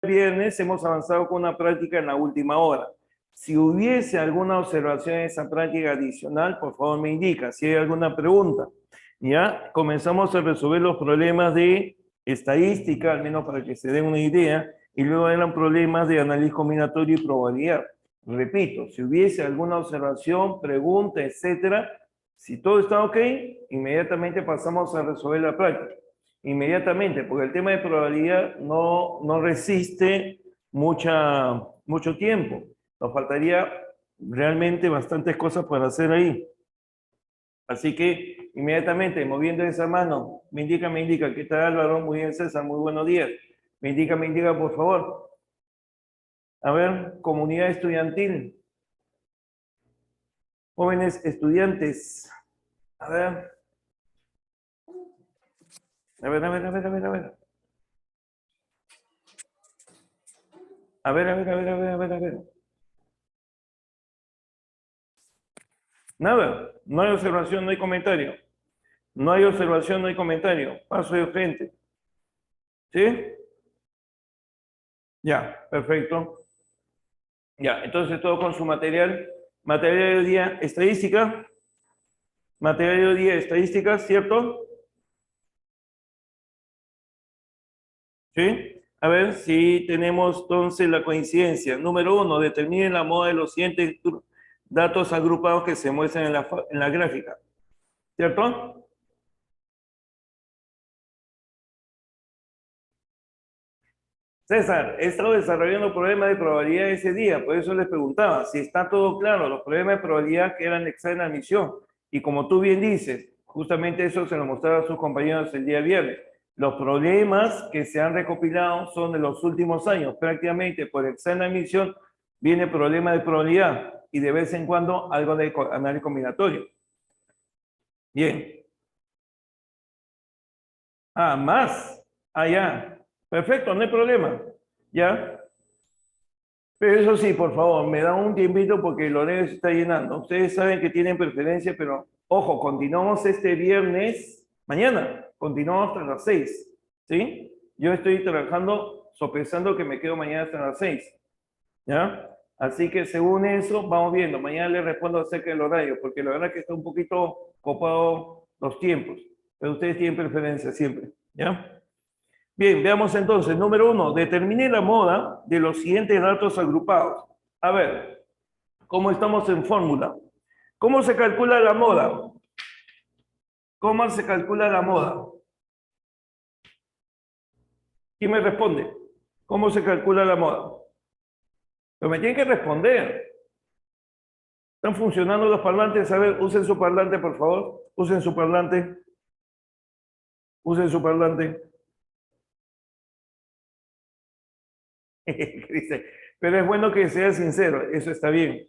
viernes hemos avanzado con una práctica en la última hora. Si hubiese alguna observación en esa práctica adicional, por favor me indica. Si hay alguna pregunta, ya comenzamos a resolver los problemas de estadística, al menos para que se den una idea, y luego eran problemas de análisis combinatorio y probabilidad. Repito, si hubiese alguna observación, pregunta, etcétera, si todo está ok, inmediatamente pasamos a resolver la práctica. Inmediatamente, porque el tema de probabilidad no resiste mucho tiempo. Nos faltaría realmente bastantes cosas para hacer ahí. Así que inmediatamente, moviendo esa mano, me indica, ¿qué tal Álvaro? Muy bien César, muy buenos días. Me indica, por favor. A ver, comunidad estudiantil. Jóvenes estudiantes. A ver. A ver. A ver. Nada, no hay observación, no hay comentario. No hay observación, no hay comentario. Paso de frente. ¿Sí? Ya, perfecto. Ya, entonces todo con su material. Material de hoy día, estadística. Material de hoy día, estadística, ¿cierto? ¿Sí? A ver si tenemos entonces la coincidencia. Número 1, determinen la moda de los siguientes datos agrupados que se muestran en la gráfica. ¿Cierto? César, he estado desarrollando problemas de probabilidad ese día, por eso les preguntaba si está todo claro, los problemas de probabilidad que eran examen de admisión. Y como tú bien dices, justamente eso se lo mostraba a sus compañeros el día viernes. Los problemas que se han recopilado son de los últimos años. Prácticamente por examen de admisión viene problema de probabilidad y de vez en cuando algo de análisis combinatorio. Bien. Ah, más. Ah, ya. Perfecto, no hay problema. ¿Ya? Pero eso sí, por favor, me da un tiempito porque el horario se está llenando. Ustedes saben que tienen preferencia, pero ojo, continuamos este viernes, mañana, continuamos hasta las 6, ¿sí? Yo estoy trabajando, sopesando que me quedo mañana hasta las 6, ¿ya? Así que según eso, vamos viendo. Mañana les respondo acerca del horario, porque la verdad que está un poquito copado los tiempos, pero ustedes tienen preferencia siempre, ¿ya? Bien, veamos entonces. Número 1, determine la moda de los siguientes datos agrupados. A ver, ¿cómo estamos en fórmula? ¿Cómo se calcula la moda? ¿Cómo se calcula la moda? ¿Quién me responde? ¿Cómo se calcula la moda? Pero me tienen que responder. ¿Están funcionando los parlantes? A ver, usen su parlante, por favor. Usen su parlante. Usen su parlante. Pero es bueno que sea sincero, eso está bien.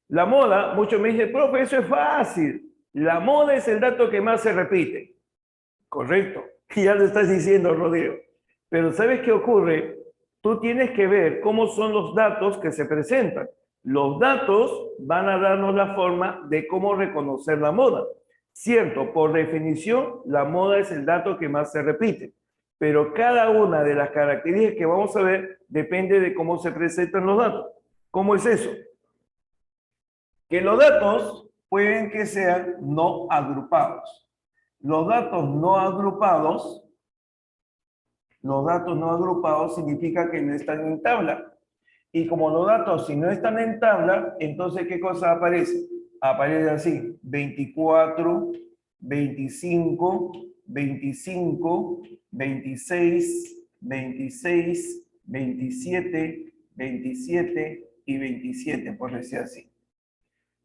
La moda, muchos me dicen, profe, eso es fácil. La moda es el dato que más se repite. Correcto. Ya lo estás diciendo, Rodrigo. Pero ¿sabes qué ocurre? Tú tienes que ver cómo son los datos que se presentan. Los datos van a darnos la forma de cómo reconocer la moda. Cierto, por definición, la moda es el dato que más se repite. Pero cada una de las características que vamos a ver depende de cómo se presentan los datos. ¿Cómo es eso? Que los datos pueden que sean no agrupados. Los datos no agrupados significa que no están en tabla. Y como los datos si no están en tabla, entonces ¿qué cosa aparece? Aparece así, 24, 25, 25, 26, 26, 27, 27 y 27, por decir así.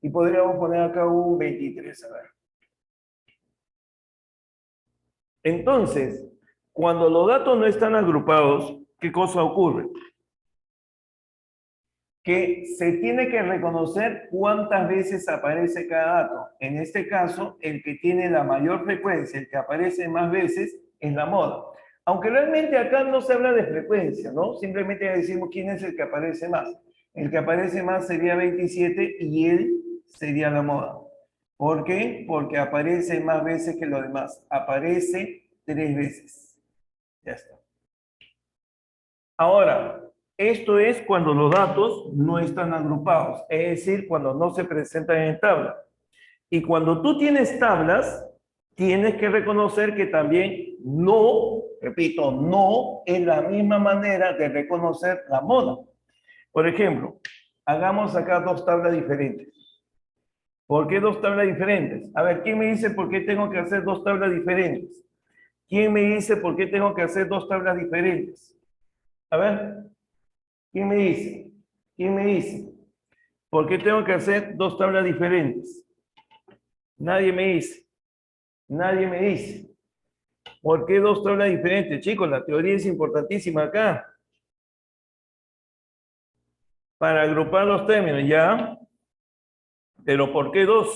Y podríamos poner acá un 23, a ver. Entonces, cuando los datos no están agrupados, ¿qué cosa ocurre? Que se tiene que reconocer cuántas veces aparece cada dato. En este caso, el que tiene la mayor frecuencia, el que aparece más veces, es la moda. Aunque realmente acá no se habla de frecuencia, ¿no? Simplemente decimos quién es el que aparece más. El que aparece más sería 27 y él sería la moda. ¿Por qué? Porque aparece más veces que los demás. Aparece 3 veces. Ya está. Ahora, esto es cuando los datos no están agrupados, es decir, cuando no se presentan en tabla. Y cuando tú tienes tablas, tienes que reconocer que también no, repito, no es la misma manera de reconocer la moda. Por ejemplo, hagamos acá dos tablas diferentes. ¿Por qué dos tablas diferentes? A ver, ¿quién me dice por qué tengo que hacer dos tablas diferentes? ¿Quién me dice por qué tengo que hacer dos tablas diferentes? A ver, ¿quién me dice? ¿Quién me dice? ¿Por qué tengo que hacer dos tablas diferentes? Nadie me dice. Nadie me dice. ¿Por qué dos tablas diferentes? Chicos, la teoría es importantísima acá. Para agrupar los términos, ¿ya? Pero ¿por qué dos?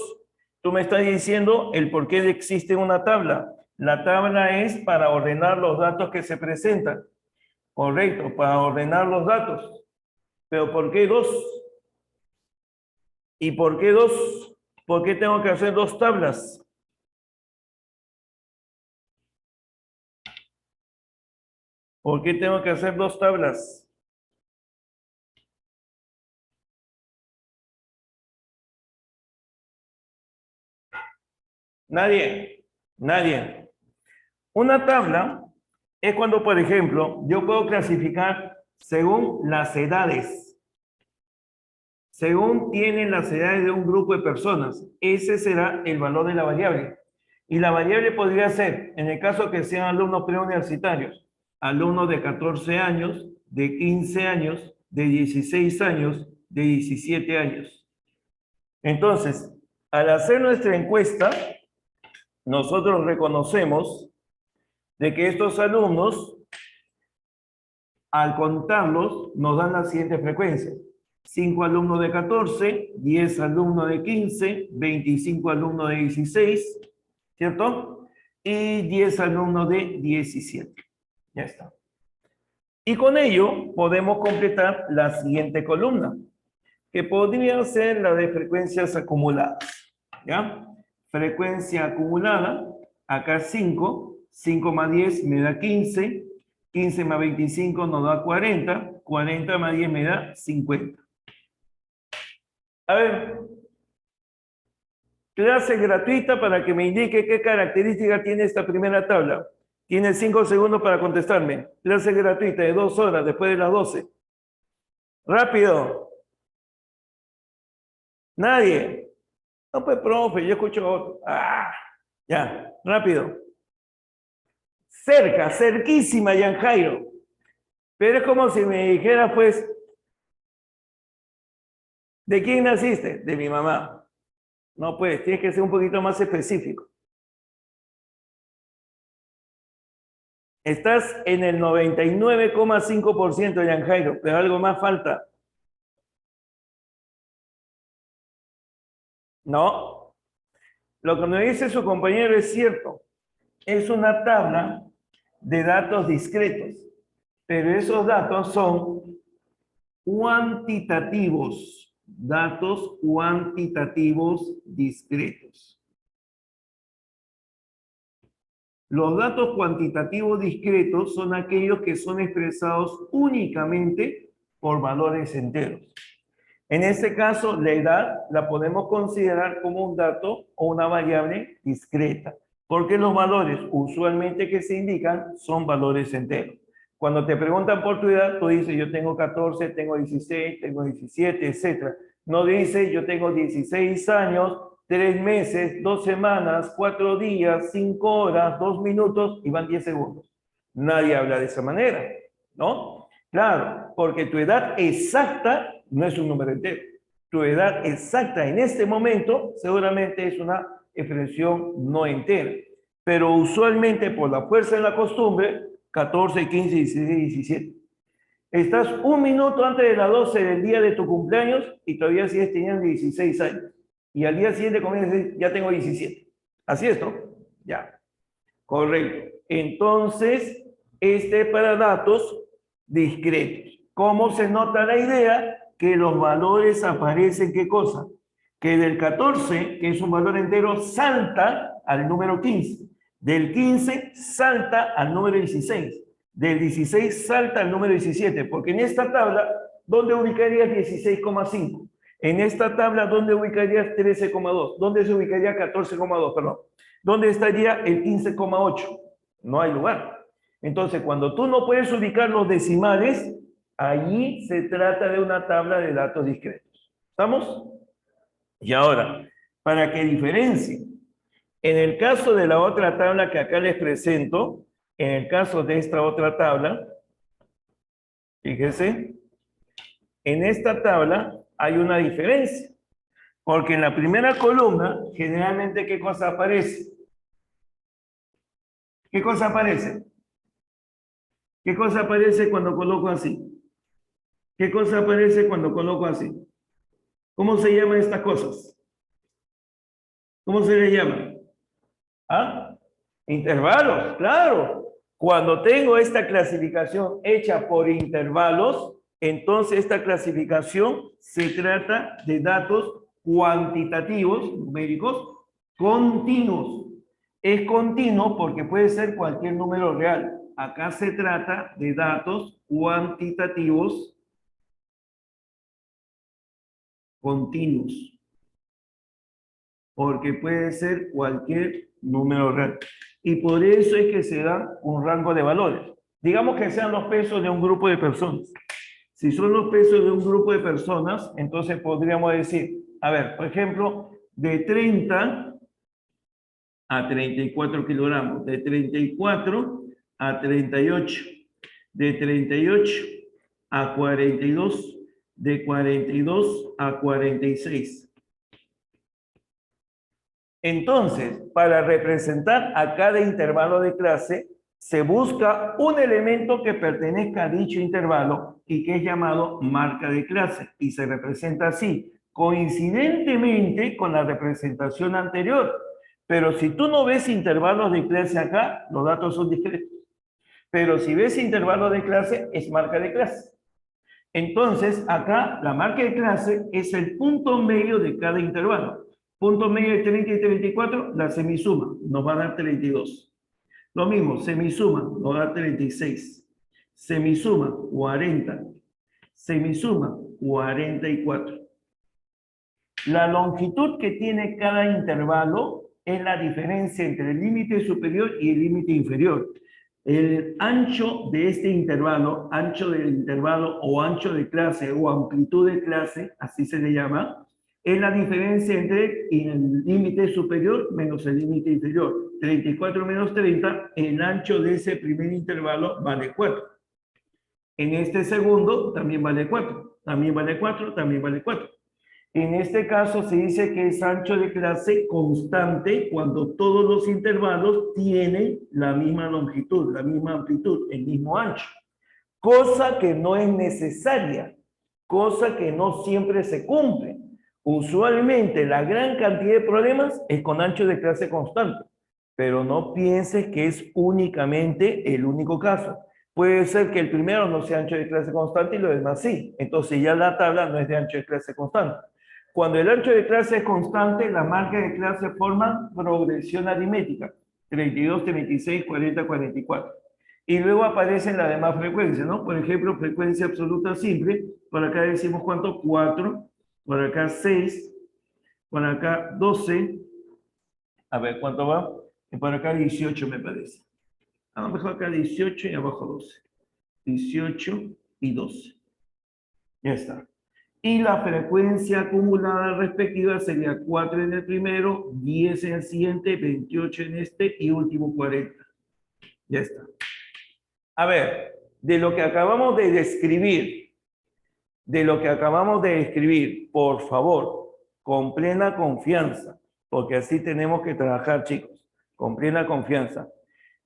Tú me estás diciendo el por qué existe una tabla. La tabla es para ordenar los datos que se presentan. Correcto, para ordenar los datos. Pero ¿por qué dos? ¿Y por qué dos? ¿Por qué tengo que hacer dos tablas? ¿Por qué tengo que hacer dos tablas? Nadie, nadie. Una tabla es cuando, por ejemplo, yo puedo clasificar según las edades. Según tienen las edades de un grupo de personas, ese será el valor de la variable. Y la variable podría ser, en el caso que sean alumnos preuniversitarios, alumnos de 14 años, de 15 años, de 16 años, de 17 años. Entonces, al hacer nuestra encuesta, nosotros reconocemos de que estos alumnos, al contarlos, nos dan la siguiente frecuencia. 5 alumnos de 14, 10 alumnos de 15, 25 alumnos de 16, ¿cierto? Y 10 alumnos de 17. Ya está. Y con ello podemos completar la siguiente columna, que podría ser la de frecuencias acumuladas. ¿Ya? Frecuencia acumulada, acá 5, 5 más 10 me da 15, 15 más 25 nos da 40, 40 más 10 me da 50. A ver, clase gratuita para que me indique qué característica tiene esta primera tabla. Tiene 5 segundos para contestarme. Clase gratuita de 2 horas después de las 12. Rápido. Nadie. No, pues, profe, yo escucho otro. Ya, rápido. Cerca, cerquísima, Jan Jairo. Pero es como si me dijera, pues, ¿de quién naciste? De mi mamá. No, pues, tienes que ser un poquito más específico. Estás en el 99,5%, Jan Jairo, pero algo más falta. No. Lo que me dice su compañero es cierto. Es una tabla de datos discretos, pero esos datos son cuantitativos, datos cuantitativos discretos. Los datos cuantitativos discretos son aquellos que son expresados únicamente por valores enteros. En este caso, la edad la podemos considerar como un dato o una variable discreta, porque los valores usualmente que se indican son valores enteros. Cuando te preguntan por tu edad, tú dices, yo tengo 14, tengo 16, tengo 17, etc. No dice, yo tengo 16 años, 3 meses, 2 semanas, 4 días, 5 horas, 2 minutos y van 10 segundos. Nadie habla de esa manera, ¿no? Claro, porque tu edad exacta no es un número entero. Tu edad exacta en este momento seguramente es una expresión no entera. Pero usualmente por la fuerza de la costumbre, 14, 15, 16, 17. Estás un minuto antes de las 12 del día de tu cumpleaños y todavía sigues teniendo 16 años. Y al día siguiente comienzas a decir, ya tengo 17. Así es, ¿no? Ya. Correcto. Entonces, este es para datos discretos. ¿Cómo se nota la idea? Que los valores aparecen, ¿qué cosa? Que del 14, que es un valor entero, salta al número 15. Del 15 salta al número 16. Del 16 salta al número 17, porque en esta tabla, ¿dónde ubicarías 16,5? En esta tabla, ¿dónde ubicarías 13,2? ¿Dónde se ubicaría 14,2? Perdón. ¿Dónde estaría el 15,8? No hay lugar. Entonces, cuando tú no puedes ubicar los decimales, allí se trata de una tabla de datos discretos. ¿Estamos? Y ahora, para que diferencien, en el caso de la otra tabla que acá les presento, en el caso de esta otra tabla, fíjese, en esta tabla hay una diferencia. Porque en la primera columna, generalmente, ¿qué cosa aparece? ¿Qué cosa aparece? ¿Qué cosa aparece cuando coloco así? ¿Qué cosa aparece cuando coloco así? ¿Cómo se llaman estas cosas? ¿Cómo se les llama? ¿Ah? Intervalos, claro. Cuando tengo esta clasificación hecha por intervalos, entonces esta clasificación se trata de datos cuantitativos, numéricos, continuos. Es continuo porque puede ser cualquier número real. Acá se trata de datos cuantitativos continuos, porque puede ser cualquier número real. Y por eso es que se da un rango de valores. Digamos que sean los pesos de un grupo de personas. Si son los pesos de un grupo de personas, entonces podríamos decir, a ver, por ejemplo, de 30 a 34 kilogramos, de 34 a 38, de 38 a 42, de 42 a 46. Entonces, para representar a cada intervalo de clase, se busca un elemento que pertenezca a dicho intervalo y que es llamado marca de clase y se representa así, coincidentemente con la representación anterior. Pero si tú no ves intervalos de clase acá, los datos son discretos. Pero si ves intervalos de clase, es marca de clase. Entonces, acá la marca de clase es el punto medio de cada intervalo. Punto medio de 30 y 34, la semisuma nos va a dar 32. Lo mismo, semisuma nos da 36. Semisuma 40. Semisuma 44. La longitud que tiene cada intervalo es la diferencia entre el límite superior y el límite inferior. El ancho de este intervalo, ancho del intervalo o ancho de clase o amplitud de clase, así se le llama, es la diferencia entre el límite superior menos el límite inferior. 34 menos 30, el ancho de ese primer intervalo vale 4. En este segundo también vale 4, también vale 4, también vale 4. En este caso se dice que es ancho de clase constante cuando todos los intervalos tienen la misma longitud, la misma amplitud, el mismo ancho. Cosa que no es necesaria, cosa que no siempre se cumple. Usualmente la gran cantidad de problemas es con ancho de clase constante, pero no pienses que es únicamente el único caso. Puede ser que el primero no sea ancho de clase constante y lo demás sí. Entonces ya la tabla no es de ancho de clase constante. Cuando el ancho de clase es constante, las marcas de clase forman progresión aritmética. 32, 36, 40, 44. Y luego aparecen las demás frecuencias, ¿no? Por ejemplo, frecuencia absoluta simple. Por acá decimos cuánto, 4. Por acá 6. Por acá 12. A ver, ¿cuánto va? Y por acá 18 me parece. A lo mejor acá 18 y abajo 12. 18 y 12. Ya está. Y la frecuencia acumulada respectiva sería 4 en el primero, 10 en el siguiente, 28 en este y último 40. Ya está. A ver, de lo que acabamos de describir, por favor, con plena confianza, porque así tenemos que trabajar, chicos, con plena confianza.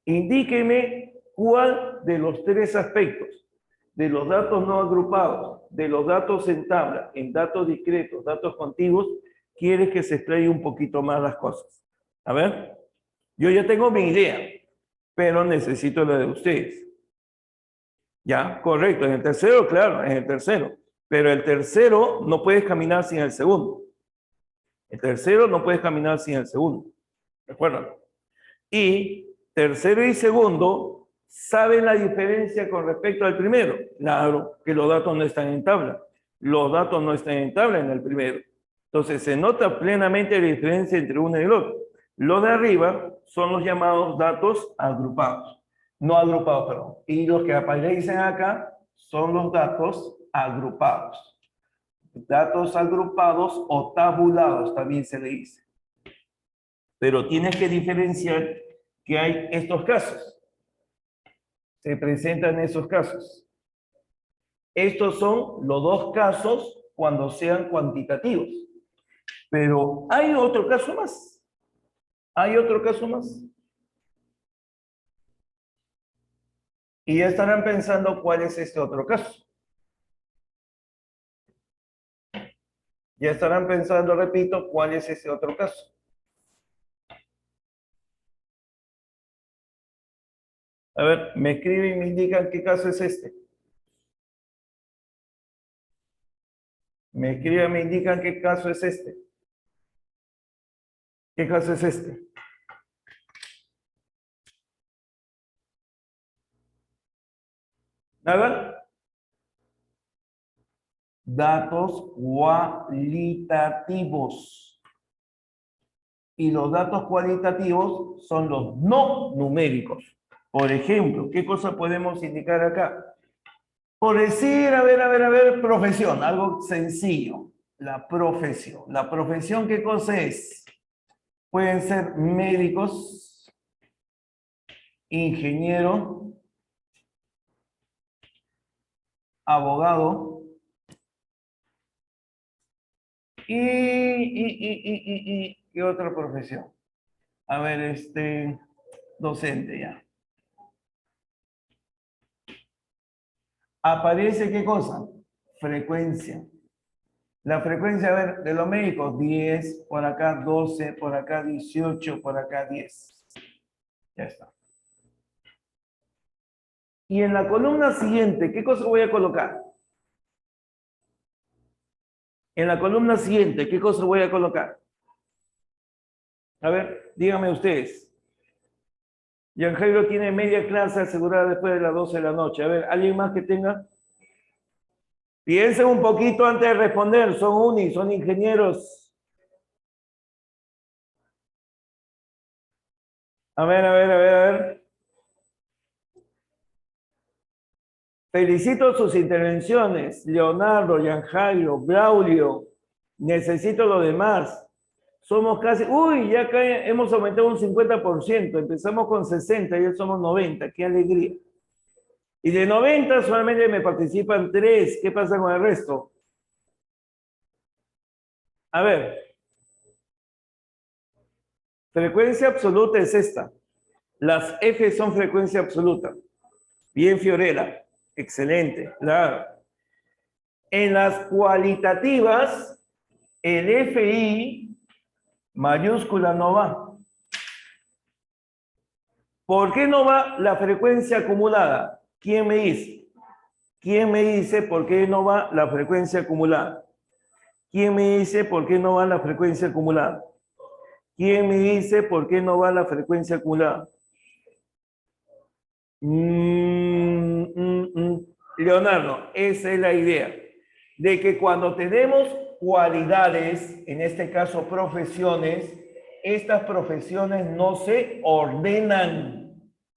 Indíqueme cuál de los tres aspectos, de los datos no agrupados, de los datos en tabla, en datos discretos, datos contiguos, quieres que se explaye un poquito más las cosas. A ver, yo ya tengo mi idea, pero necesito la de ustedes. Ya, correcto, en el tercero, claro, en el tercero. Pero el tercero no puedes caminar sin el segundo. El tercero no puedes caminar sin el segundo. Recuérdalo. Y tercero y segundo ¿Saben la diferencia con respecto al primero? Claro, que los datos no están en tabla. Los datos no están en tabla en el primero. Entonces se nota plenamente la diferencia entre uno y el otro. Los de arriba son los llamados datos agrupados. No agrupados, perdón. Y los que aparecen acá son los datos agrupados. Datos agrupados o tabulados también se le dice. Pero tienes que diferenciar que hay estos casos. Se presentan esos casos. Estos son los dos casos cuando sean cuantitativos. Pero hay otro caso más. Hay otro caso más. Y ya estarán pensando cuál es este otro caso. Ya estarán pensando, repito, cuál es ese otro caso. A ver, me escriben y me indican qué caso es este. Me escriben y me indican qué caso es este. ¿Qué caso es este? ¿Nada? Datos cualitativos. Y los datos cualitativos son los no numéricos. Por ejemplo, ¿qué cosa podemos indicar acá? Por decir, a ver, profesión, algo sencillo. La profesión. ¿La profesión qué cosa es? Pueden ser médicos, ingeniero, abogado y ¿qué otra profesión? A ver, docente ya. ¿Aparece qué cosa? Frecuencia. La frecuencia, a ver, de los médicos, 10, por acá 12, por acá 18, por acá 10. Ya está. Y en la columna siguiente, ¿qué cosa voy a colocar? En la columna siguiente, ¿qué cosa voy a colocar? A ver, díganme ustedes. Jan Jairo tiene media clase asegurada después de las 12 de la noche. A ver, ¿alguien más que tenga? Piensen un poquito antes de responder. Son ingenieros. A ver. Felicito sus intervenciones. Leonardo, Jan Jairo, Braulio. Necesito lo demás. Somos casi... Uy, ya hemos aumentado un 50%. Empezamos con 60 y ya somos 90. ¡Qué alegría! Y de 90 solamente me participan 3. ¿Qué pasa con el resto? A ver. Frecuencia absoluta es esta. Las F son frecuencia absoluta. Bien, Fiorella. Excelente, claro. En las cualitativas, el FI mayúscula no va. ¿Por qué no va la frecuencia acumulada? ¿Quién me dice? ¿Quién me dice por qué no va la frecuencia acumulada? ¿Quién me dice por qué no va la frecuencia acumulada? ¿Quién me dice por qué no va la frecuencia acumulada? Leonardo, esa es la idea. De que cuando tenemos cualidades, en este caso profesiones, estas profesiones no se ordenan.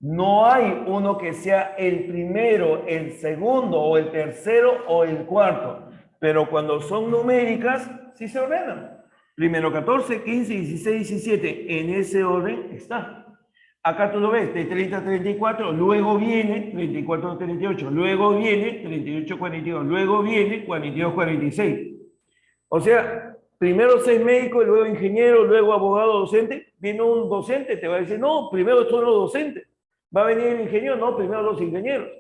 No hay uno que sea el primero, el segundo, o el tercero, o el cuarto. Pero cuando son numéricas, sí se ordenan. Primero 14, 15, 16, 17. En ese orden está. Acá tú lo ves, de 30 a 34, luego viene 34 a 38, luego viene 38 a 42, luego viene 42 a 46. O sea, primero 6 médicos, luego ingeniero, luego abogado, docente. Viene un docente, te va a decir, no, primero son los docentes. Va a venir el ingeniero, no, primero los ingenieros.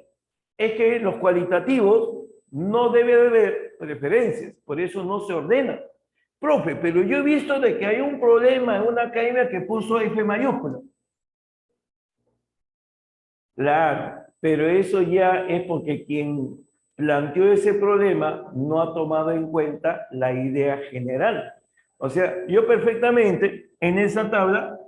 Es que los cualitativos no debe de haber preferencias, por eso no se ordena. Profe, pero yo he visto de que hay un problema en una academia que puso F mayúscula. Claro, pero eso ya es porque quien planteó ese problema no ha tomado en cuenta la idea general. O sea, yo perfectamente en esa tabla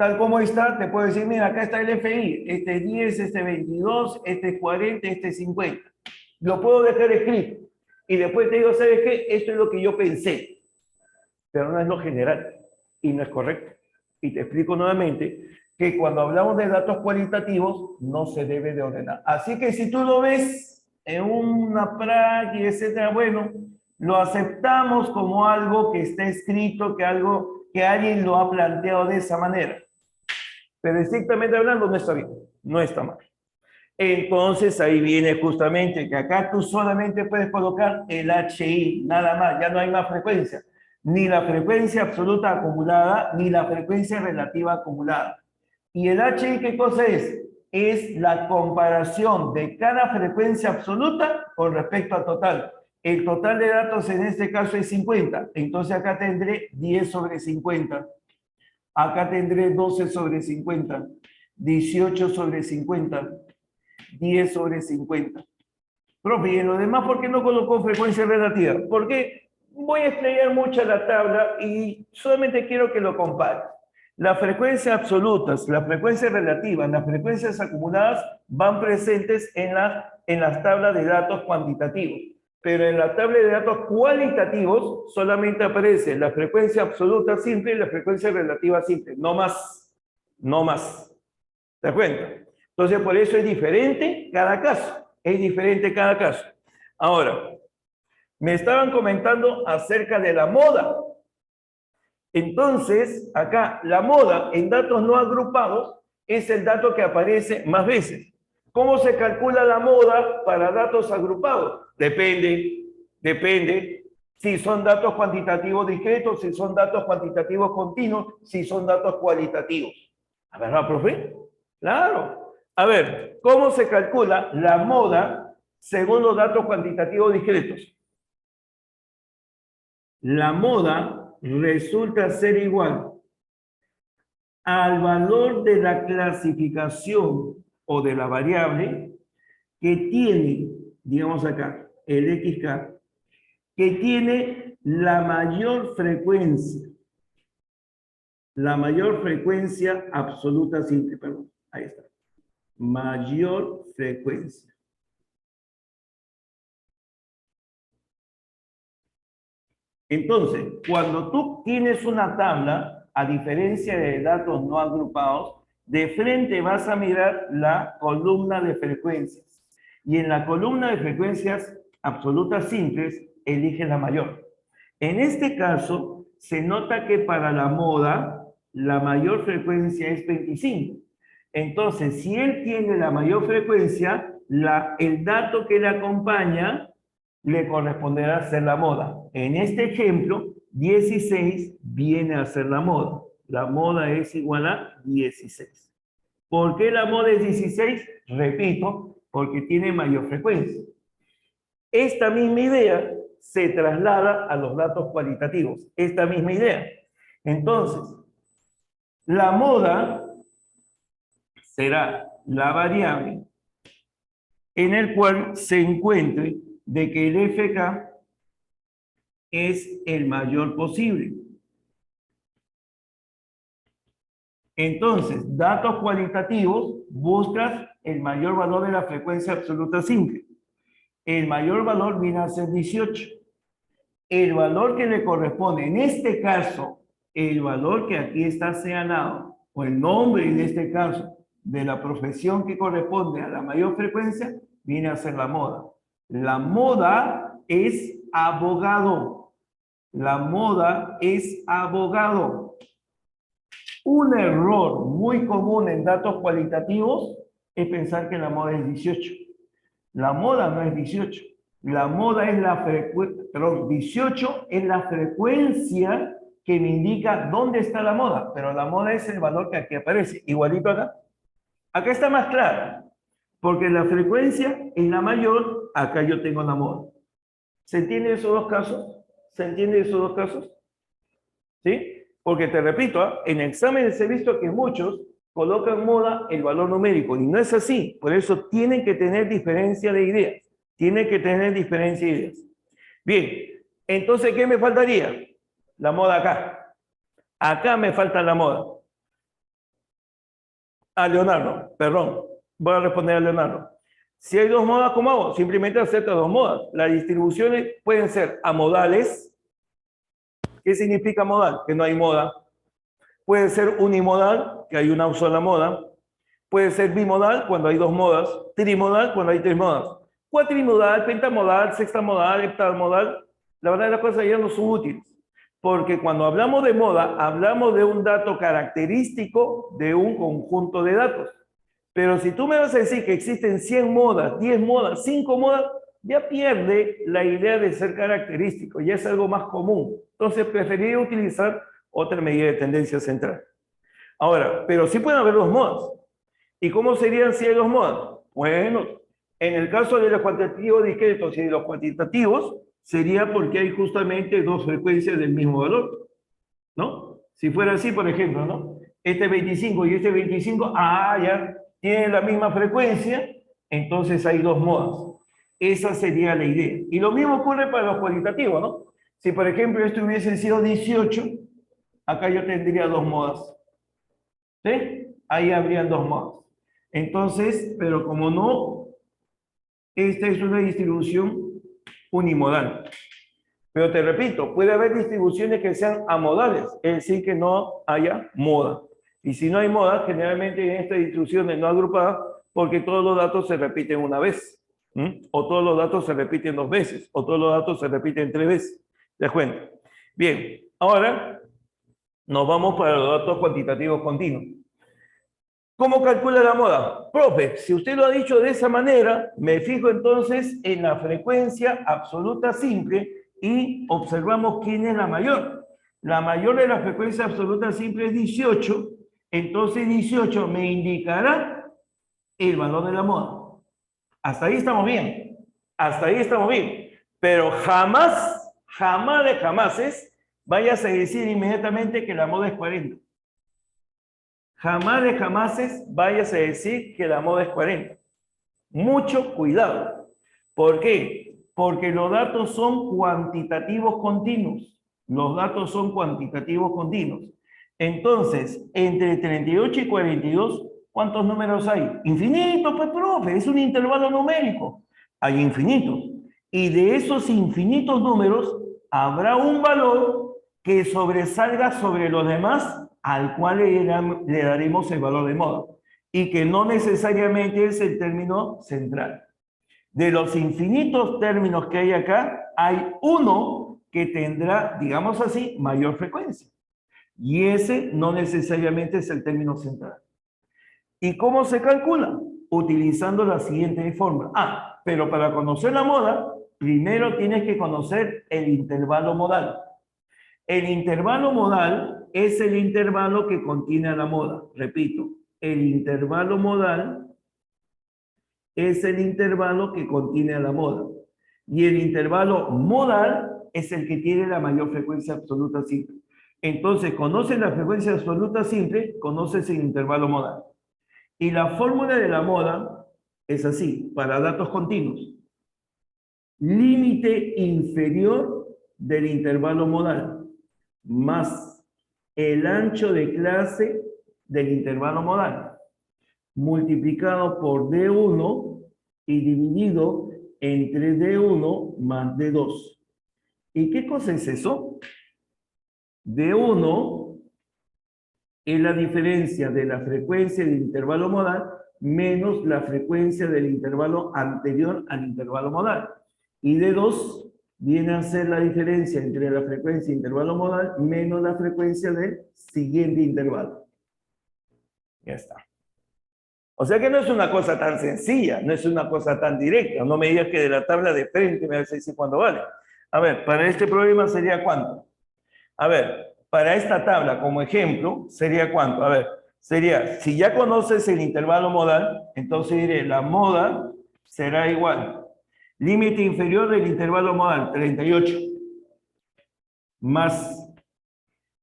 tal como está, te puedo decir, mira, acá está el FI, este es 10, este es 22, este es 40, este es 50. Lo puedo dejar escrito. Y después te digo, ¿sabes qué? Esto es lo que yo pensé, pero no es lo general y no es correcto. Y te explico nuevamente que cuando hablamos de datos cualitativos no se debe de ordenar. Así que si tú lo ves en una práctica, etcétera, bueno, lo aceptamos como algo que está escrito, que algo que alguien lo ha planteado de esa manera. Pero estrictamente hablando no está bien, no está mal. Entonces ahí viene justamente que acá tú solamente puedes colocar el HI, nada más, ya no hay más frecuencia. Ni la frecuencia absoluta acumulada, ni la frecuencia relativa acumulada. ¿Y el HI qué cosa es? Es la comparación de cada frecuencia absoluta con respecto al total. El total de datos en este caso es 50. Entonces acá tendré 10 sobre 50. Acá tendré 12 sobre 50. 18 sobre 50. 10 sobre 50. Profe, y en lo demás, ¿por qué no colocó frecuencia relativa? Porque voy a explayar mucho la tabla y solamente quiero que lo compare. Las frecuencias absolutas, las frecuencias relativas, las frecuencias acumuladas van presentes en las tablas de datos cuantitativos. Pero en la tabla de datos cualitativos solamente aparece la frecuencia absoluta simple y la frecuencia relativa simple. No más. No más. ¿Te das cuenta? Entonces, por eso es diferente cada caso. Es diferente cada caso. Ahora, me estaban comentando acerca de la moda. Entonces, acá, la moda en datos no agrupados es el dato que aparece más veces. ¿Cómo se calcula la moda para datos agrupados? Depende si son datos cuantitativos discretos, si son datos cuantitativos continuos, si son datos cualitativos. ¿A verdad, profe? Claro. A ver, ¿cómo se calcula la moda según los datos cuantitativos discretos? La moda resulta ser igual al valor de la clasificación o de la variable que tiene, digamos acá, el XK, que tiene la mayor frecuencia absoluta simple, perdón, ahí está. Mayor frecuencia. Entonces, cuando tú tienes una tabla, a diferencia de datos no agrupados, de frente vas a mirar la columna de frecuencias. Y en la columna de frecuencias absolutas simples, elige la mayor. En este caso, se nota que para la moda, la mayor frecuencia es 25. Entonces, si él tiene la mayor frecuencia, el dato que le acompaña le corresponderá ser la moda. En este ejemplo, 16 viene a ser la moda. La moda es igual a 16. ¿Por qué la moda es 16? Repito, porque tiene mayor frecuencia. Esta misma idea se traslada a los datos cualitativos. Esta misma idea. Entonces, la moda será la variable en el cual se encuentre de que el FK es el mayor posible. Entonces, datos cualitativos, buscas el mayor valor de la frecuencia absoluta simple. El mayor valor viene a ser 18. El valor que le corresponde, en este caso, el valor que aquí está señalado, o el nombre en este caso, de la profesión que corresponde a la mayor frecuencia, viene a ser la moda. La moda es abogado. La moda es abogado. Un error muy común en datos cualitativos es pensar que la moda es 18. La moda no es 18. La moda es la frecuencia, perdón, 18 es la frecuencia que me indica dónde está la moda, pero la moda es el valor que aquí aparece, igualito acá. Acá está más claro, porque la frecuencia es la mayor, acá yo tengo la moda. ¿Se entiende esos dos casos? ¿Se entiende esos dos casos? ¿Sí? Porque te repito, en exámenes he visto que muchos colocan moda el valor numérico y no es así. Por eso tienen que tener diferencia de ideas. Tienen que tener diferencia de ideas. Bien, entonces, ¿qué me faltaría? La moda acá. Acá me falta la moda. A Leonardo, perdón. Voy a responder a Leonardo. Si hay dos modas, ¿cómo hago? Simplemente acepta dos modas. Las distribuciones pueden ser amodales. ¿Qué significa modal? Que no hay moda. Puede ser unimodal, que hay una sola moda. Puede ser bimodal, cuando hay dos modas. Trimodal, cuando hay tres modas. Cuatrimodal, pentamodal, sextamodal, heptamodal. La verdad de las cosas ya no son útiles. Porque cuando hablamos de moda, hablamos de un dato característico de un conjunto de datos. Pero si tú me vas a decir que existen 100 modas, 10 modas, 5 modas, ya pierde la idea de ser característico, ya es algo más común. Entonces preferiría utilizar otra medida de tendencia central. Ahora, pero sí pueden haber dos modas. ¿Y cómo serían si hay dos modas? Bueno, en el caso de los cuantitativos discretos y de los cuantitativos, sería porque hay justamente dos frecuencias del mismo valor, ¿no? Si fuera así, por ejemplo, ¿no? Este 25 y este 25, ya tienen la misma frecuencia, entonces hay dos modas. Esa sería la idea. Y lo mismo ocurre para los cualitativos, ¿no? Si, por ejemplo, esto hubiese sido 18, acá yo tendría dos modas. ¿Sí? Ahí habrían dos modas. Entonces, pero como no, esta es una distribución unimodal. Pero te repito, puede haber distribuciones que sean amodales, es decir, que no haya moda. Y si no hay moda, generalmente en estas distribuciones no agrupadas, porque todos los datos se repiten una vez, o todos los datos se repiten dos veces, o todos los datos se repiten tres veces. ¿Te das cuenta? Bien, ahora nos vamos para los datos cuantitativos continuos. ¿Cómo calcula la moda? Profe, si usted lo ha dicho de esa manera, me fijo entonces en la frecuencia absoluta simple y observamos quién es la mayor. La mayor de la frecuencia absoluta simple es 18, entonces 18 me indicará el valor de la moda. Hasta ahí estamos bien, hasta ahí estamos bien, pero jamás, jamás de jamases, vayas a decir inmediatamente que la moda es 40. Jamás de jamases vayas a decir que la moda es 40. Mucho cuidado. ¿Por qué? Porque los datos son cuantitativos continuos. Los datos son cuantitativos continuos. Entonces, entre 38 y 42, ¿cuántos números hay? Infinitos, pues, profe, es un intervalo numérico. Hay infinitos. Y de esos infinitos números, habrá un valor que sobresalga sobre los demás, al cual le daremos el valor de moda, y que no necesariamente es el término central. De los infinitos términos que hay acá, hay uno que tendrá, digamos así, mayor frecuencia. Y ese no necesariamente es el término central. ¿Y cómo se calcula? Utilizando la siguiente fórmula. Pero para conocer la moda, primero tienes que conocer el intervalo modal. El intervalo modal es el intervalo que contiene a la moda. Repito, el intervalo modal es el intervalo que contiene a la moda. Y el intervalo modal es el que tiene la mayor frecuencia absoluta simple. Entonces, conoces la frecuencia absoluta simple, conoces el intervalo modal. Y la fórmula de la moda es así, para datos continuos. Límite inferior del intervalo modal más el ancho de clase del intervalo modal, multiplicado por D1 y dividido entre D1 más D2. ¿Y qué cosa es eso? D1 es la diferencia de la frecuencia del intervalo modal menos la frecuencia del intervalo anterior al intervalo modal. Y D2 viene a ser la diferencia entre la frecuencia intervalo modal menos la frecuencia del siguiente intervalo. Ya está. O sea que no es una cosa tan sencilla, no es una cosa tan directa. No me digas que de la tabla de frente me vas a decir cuánto vale. A ver, para este problema sería cuánto. A ver, para esta tabla como ejemplo, sería cuánto. A ver, sería, si ya conoces el intervalo modal, entonces diré, la moda será igual. Límite inferior del intervalo modal, 38. Más,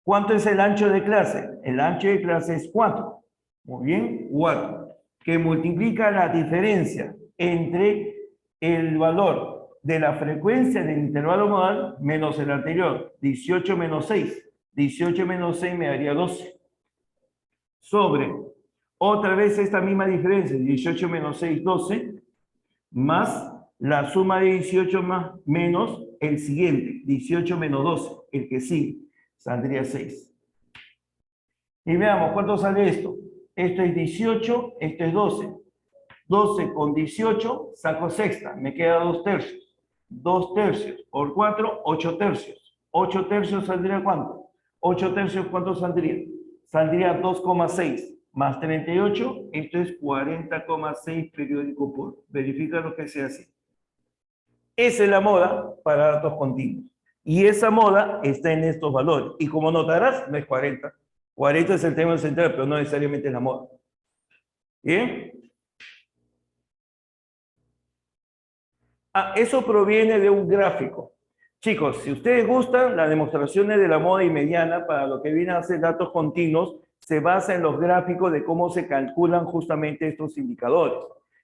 ¿cuánto es el ancho de clase? El ancho de clase es 4. Muy bien, 4. Que multiplica la diferencia entre el valor de la frecuencia del intervalo modal menos el anterior. 18 menos 6. 18 menos 6 me daría 12. Sobre Otra vez esta misma diferencia, 18 menos 6, 12, más la suma de 18 más, menos el siguiente, 18 menos 12, el que sigue, saldría 6. Y veamos, ¿cuánto sale esto? Esto es 18, esto es 12. 12 con 18, saco sexta, me queda 2 tercios. 2 tercios por 4, 8 tercios. 8 tercios saldría ¿cuánto? 8 tercios, ¿cuánto saldría? Saldría 2,6 más 38, esto es 40,6 periódico puro. Verifica lo que sea así. Esa es la moda para datos continuos. Y esa moda está en estos valores. Y como notarás, no es 40. 40 es el tema central, pero no necesariamente es la moda. ¿Bien? Eso proviene de un gráfico. Chicos, si ustedes gustan, las demostraciones de la moda y mediana para lo que viene a ser datos continuos se basa en los gráficos de cómo se calculan justamente estos indicadores.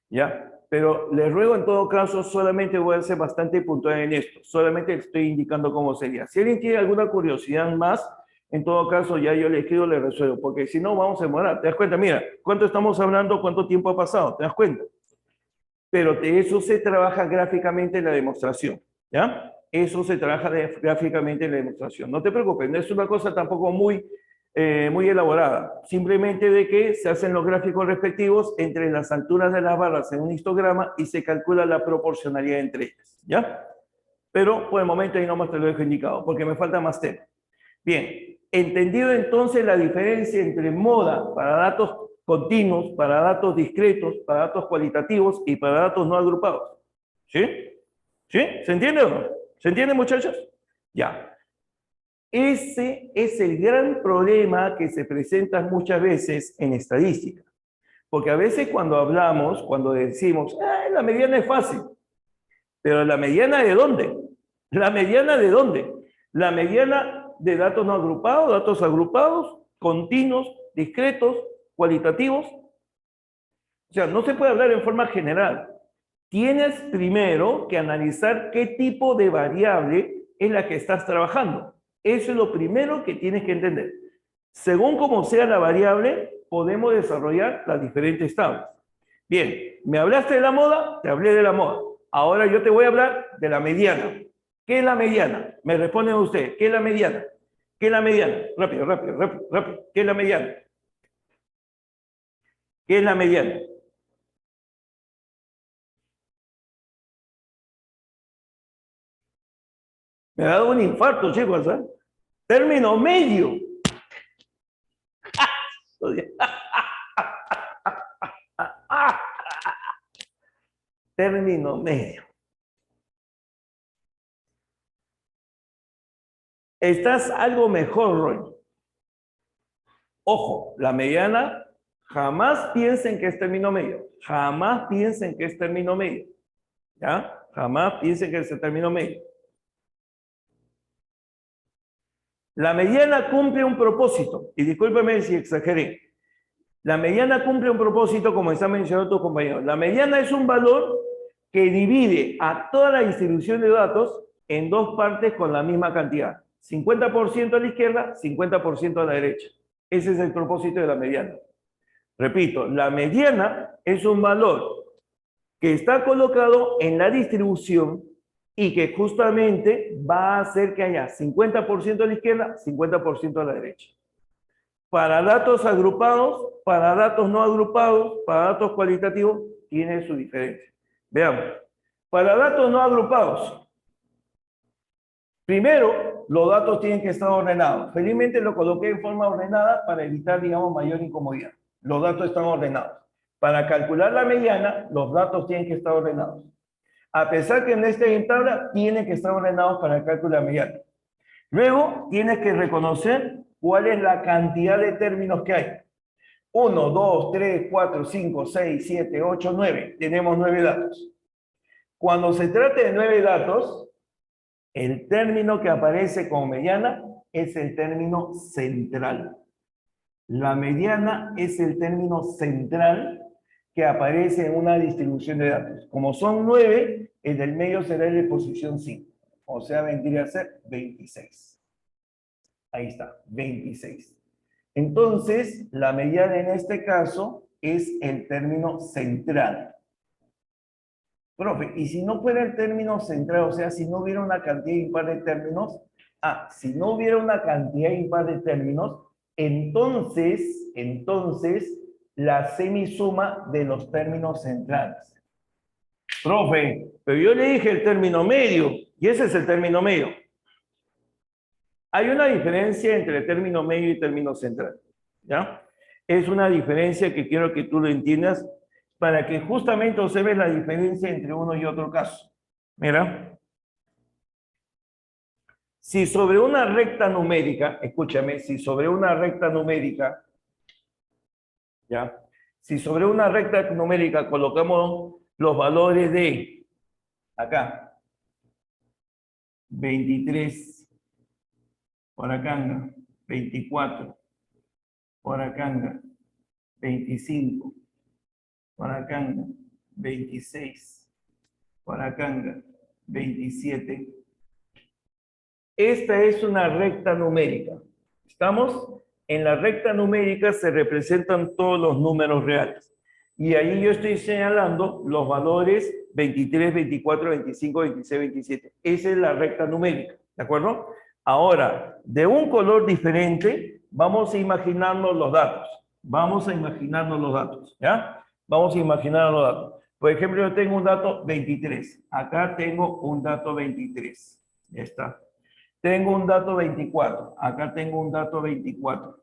¿Ya? Pero les ruego en todo caso, solamente voy a ser bastante puntual en esto. Solamente estoy indicando cómo sería. Si alguien tiene alguna curiosidad más, en todo caso ya yo le escribo, le resuelvo. Porque si no, vamos a demorar. ¿Te das cuenta? Mira, ¿cuánto estamos hablando? ¿Cuánto tiempo ha pasado? ¿Te das cuenta? Pero de eso se trabaja gráficamente en la demostración, ¿ya? Eso se trabaja gráficamente en la demostración. No te preocupes, no es una cosa tampoco muy elaborada. Simplemente de que se hacen los gráficos respectivos entre las alturas de las barras en un histograma y se calcula la proporcionalidad entre ellas, ¿ya? Pero por el momento ahí nomás te lo dejo indicado, porque me falta más tema. Bien, entendido entonces la diferencia entre moda para datos continuos, para datos discretos, para datos cualitativos y para datos no agrupados. ¿Sí? ¿Sí? ¿Se entiende o no? ¿Se entiende, muchachos? Ya. Ese es el gran problema que se presenta muchas veces en estadística. Porque a veces cuando hablamos, cuando decimos, la mediana es fácil, pero ¿la mediana de dónde? ¿La mediana de dónde? La mediana de datos no agrupados, datos agrupados, continuos, discretos, cualitativos. O sea, no se puede hablar en forma general. Tienes primero que analizar qué tipo de variable es la que estás trabajando. Eso es lo primero que tienes que entender. Según como sea la variable, podemos desarrollar las diferentes tablas. Bien, me hablaste de la moda, te hablé de la moda. Ahora yo te voy a hablar de la mediana. ¿Qué es la mediana? Me responden ustedes, ¿qué es la mediana? ¿Qué es la mediana? Rápido, rápido, rápido, rápido. ¿Qué es la mediana? ¿Qué es la mediana? Me ha dado un infarto, chicos, ¿eh? Término medio. Término medio. Estás algo mejor, Roy. Ojo, la mediana, jamás piensen que es término medio. Jamás piensen que es término medio. ¿Ya? Jamás piensen que es el término medio. La mediana cumple un propósito. Y discúlpeme si exageré. La mediana cumple un propósito, como está mencionando tu compañero. La mediana es un valor que divide a toda la distribución de datos en dos partes con la misma cantidad. 50% a la izquierda, 50% a la derecha. Ese es el propósito de la mediana. Repito, la mediana es un valor que está colocado en la distribución y que justamente va a hacer que haya 50% a la izquierda, 50% a la derecha. Para datos agrupados, para datos no agrupados, para datos cualitativos, tiene su diferencia. Veamos. Para datos no agrupados, primero, los datos tienen que estar ordenados. Felizmente lo coloqué en forma ordenada para evitar, digamos, mayor incomodidad. Los datos están ordenados. Para calcular la mediana, los datos tienen que estar ordenados. A pesar que no esté en tabla, tienen que estar ordenados para el cálculo de la mediana. Luego, tienes que reconocer cuál es la cantidad de términos que hay. 1, 2, 3, 4, 5, 6, 7, 8, 9. Tenemos 9 datos. Cuando se trate de 9 datos, el término que aparece como mediana es el término central. La mediana es el término central que aparece en una distribución de datos. Como son 9, el del medio será el de posición 5. O sea, vendría a ser 26. Ahí está, 26. Entonces, la mediana en este caso es el término central. Profe, y si no fuera el término central, o sea, si no hubiera una cantidad impar de términos, si no hubiera una cantidad impar de términos, entonces, la semisuma de los términos centrales. Profe, pero yo le dije el término medio, y ese es el término medio. Hay una diferencia entre término medio y término central, ¿ya? Es una diferencia que quiero que tú lo entiendas para que justamente observes la diferencia entre uno y otro caso. Mira, si sobre una recta numérica, escúchame, si sobre una recta numérica, ¿ya? Si sobre una recta numérica colocamos los valores de, acá, 23, por acá, 24, por acá, 25, por acá, 26, por acá, 27. Esta es una recta numérica. ¿Estamos? En la recta numérica se representan todos los números reales. Y ahí yo estoy señalando los valores 23, 24, 25, 26, 27. Esa es la recta numérica, ¿de acuerdo? Ahora, de un color diferente, vamos a imaginarnos los datos. Vamos a imaginarnos los datos, ¿ya? Vamos a imaginar los datos. Por ejemplo, yo tengo un dato 23. Acá tengo un dato 23. Ya está. Tengo un dato 24. Acá tengo un dato 24.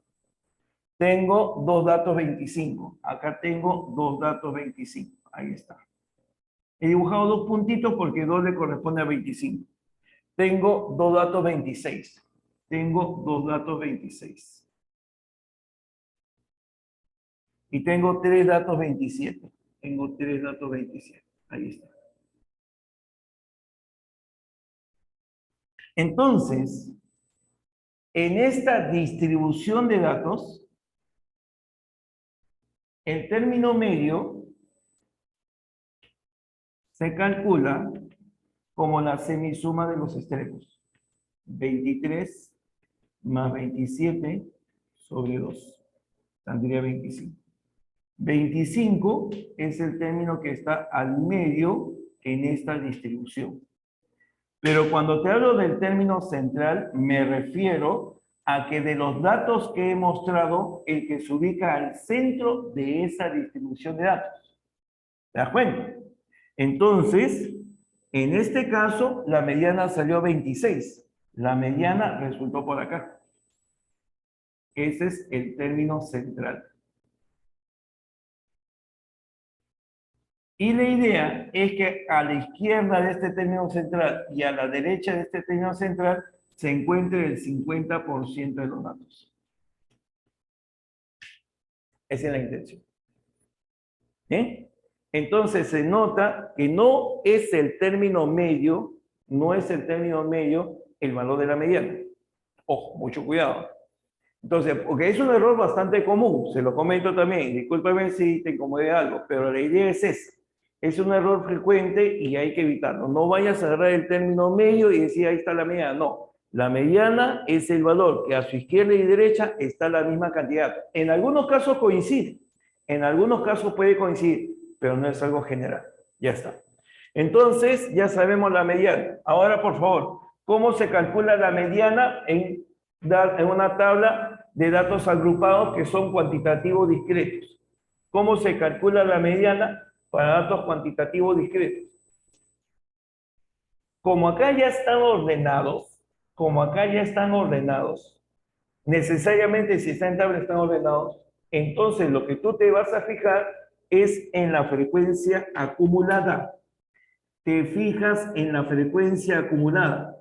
Tengo dos datos 25. Acá tengo dos datos 25. Ahí está. He dibujado dos puntitos porque 2 le corresponde a 25. Tengo dos datos 26. Tengo dos datos 26. Y tengo tres datos 27. Tengo tres datos 27. Ahí está. Entonces, en esta distribución de datos, el término medio se calcula como la semisuma de los extremos. 23 más 27 sobre 2. Saldría 25. 25 es el término que está al medio en esta distribución. Pero cuando te hablo del término central, me refiero a que de los datos que he mostrado, el que se ubica al centro de esa distribución de datos. ¿Te das cuenta? Entonces, en este caso, la mediana salió 26. La mediana resultó por acá. Ese es el término central. Y la idea es que a la izquierda de este término central y a la derecha de este término central se encuentre el 50% de los datos. Esa es la intención. ¿Bien? Entonces se nota que no es el término medio, no es el término medio el valor de la mediana. Ojo, mucho cuidado. Entonces, porque es un error bastante común, se lo comento también, discúlpame si te incomodé algo, pero la idea es esa. Es un error frecuente y hay que evitarlo. No vayas a agarrar el término medio y decir ahí está la mediana. No, la mediana es el valor que a su izquierda y derecha está la misma cantidad. En algunos casos coincide, en algunos casos puede coincidir, pero no es algo general. Ya está. Entonces, ya sabemos la mediana. Ahora, por favor, ¿cómo se calcula la mediana en una tabla de datos agrupados que son cuantitativos discretos? ¿Cómo se calcula la mediana para datos cuantitativos discretos? Como acá ya están ordenados, necesariamente si está en tabla están ordenados, entonces lo que tú te vas a fijar es en la frecuencia acumulada. Te fijas en la frecuencia acumulada.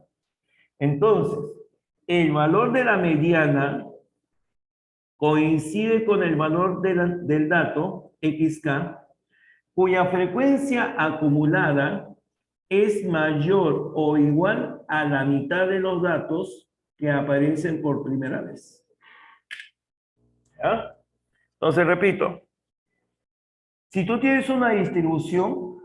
Entonces, el valor de la mediana coincide con el valor del dato, XK, cuya frecuencia acumulada es mayor o igual a la mitad de los datos que aparecen por primera vez. ¿Ya? Entonces, repito, si tú tienes una distribución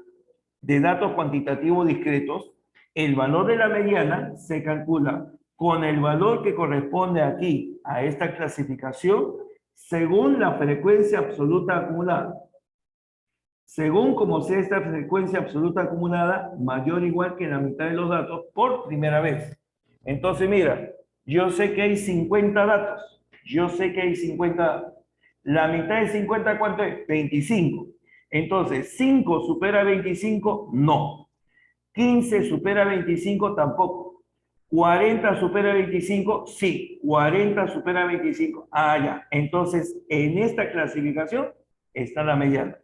de datos cuantitativos discretos, el valor de la mediana se calcula con el valor que corresponde aquí a esta clasificación según la frecuencia absoluta acumulada. Según como sea esta frecuencia absoluta acumulada, mayor o igual que la mitad de los datos por primera vez. Entonces, mira, yo sé que hay 50 datos. Yo sé que hay 50 datos. La mitad de 50, ¿cuánto es? 25. Entonces, 5 supera 25, no. 15 supera 25, tampoco. 40 supera 25, sí. 40 supera 25, ah, ya. Entonces, en esta clasificación está la mediana.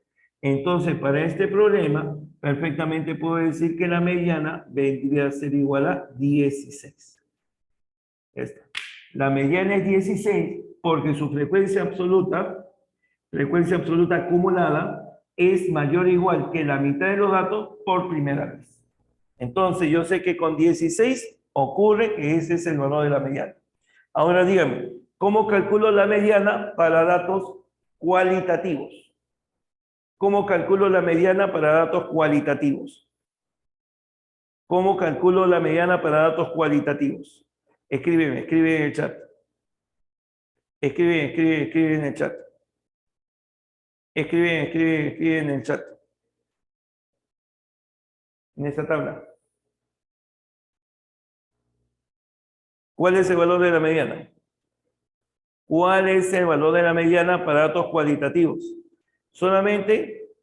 Entonces, para este problema, perfectamente puedo decir que la mediana vendría a ser igual a 16. Esta. La mediana es 16 porque su frecuencia absoluta acumulada, es mayor o igual que la mitad de los datos por primera vez. Entonces, yo sé que con 16 ocurre que ese es el valor de la mediana. Ahora dígame, ¿cómo calculo la mediana para datos cualitativos? ¿Cómo calculo la mediana para datos cualitativos? ¿Cómo calculo la mediana para datos cualitativos? Escribe en el chat. Escribe en el chat. Escribe en el chat. En esta tabla. ¿Cuál es el valor de la mediana? ¿Cuál es el valor de la mediana para datos cualitativos? Solamente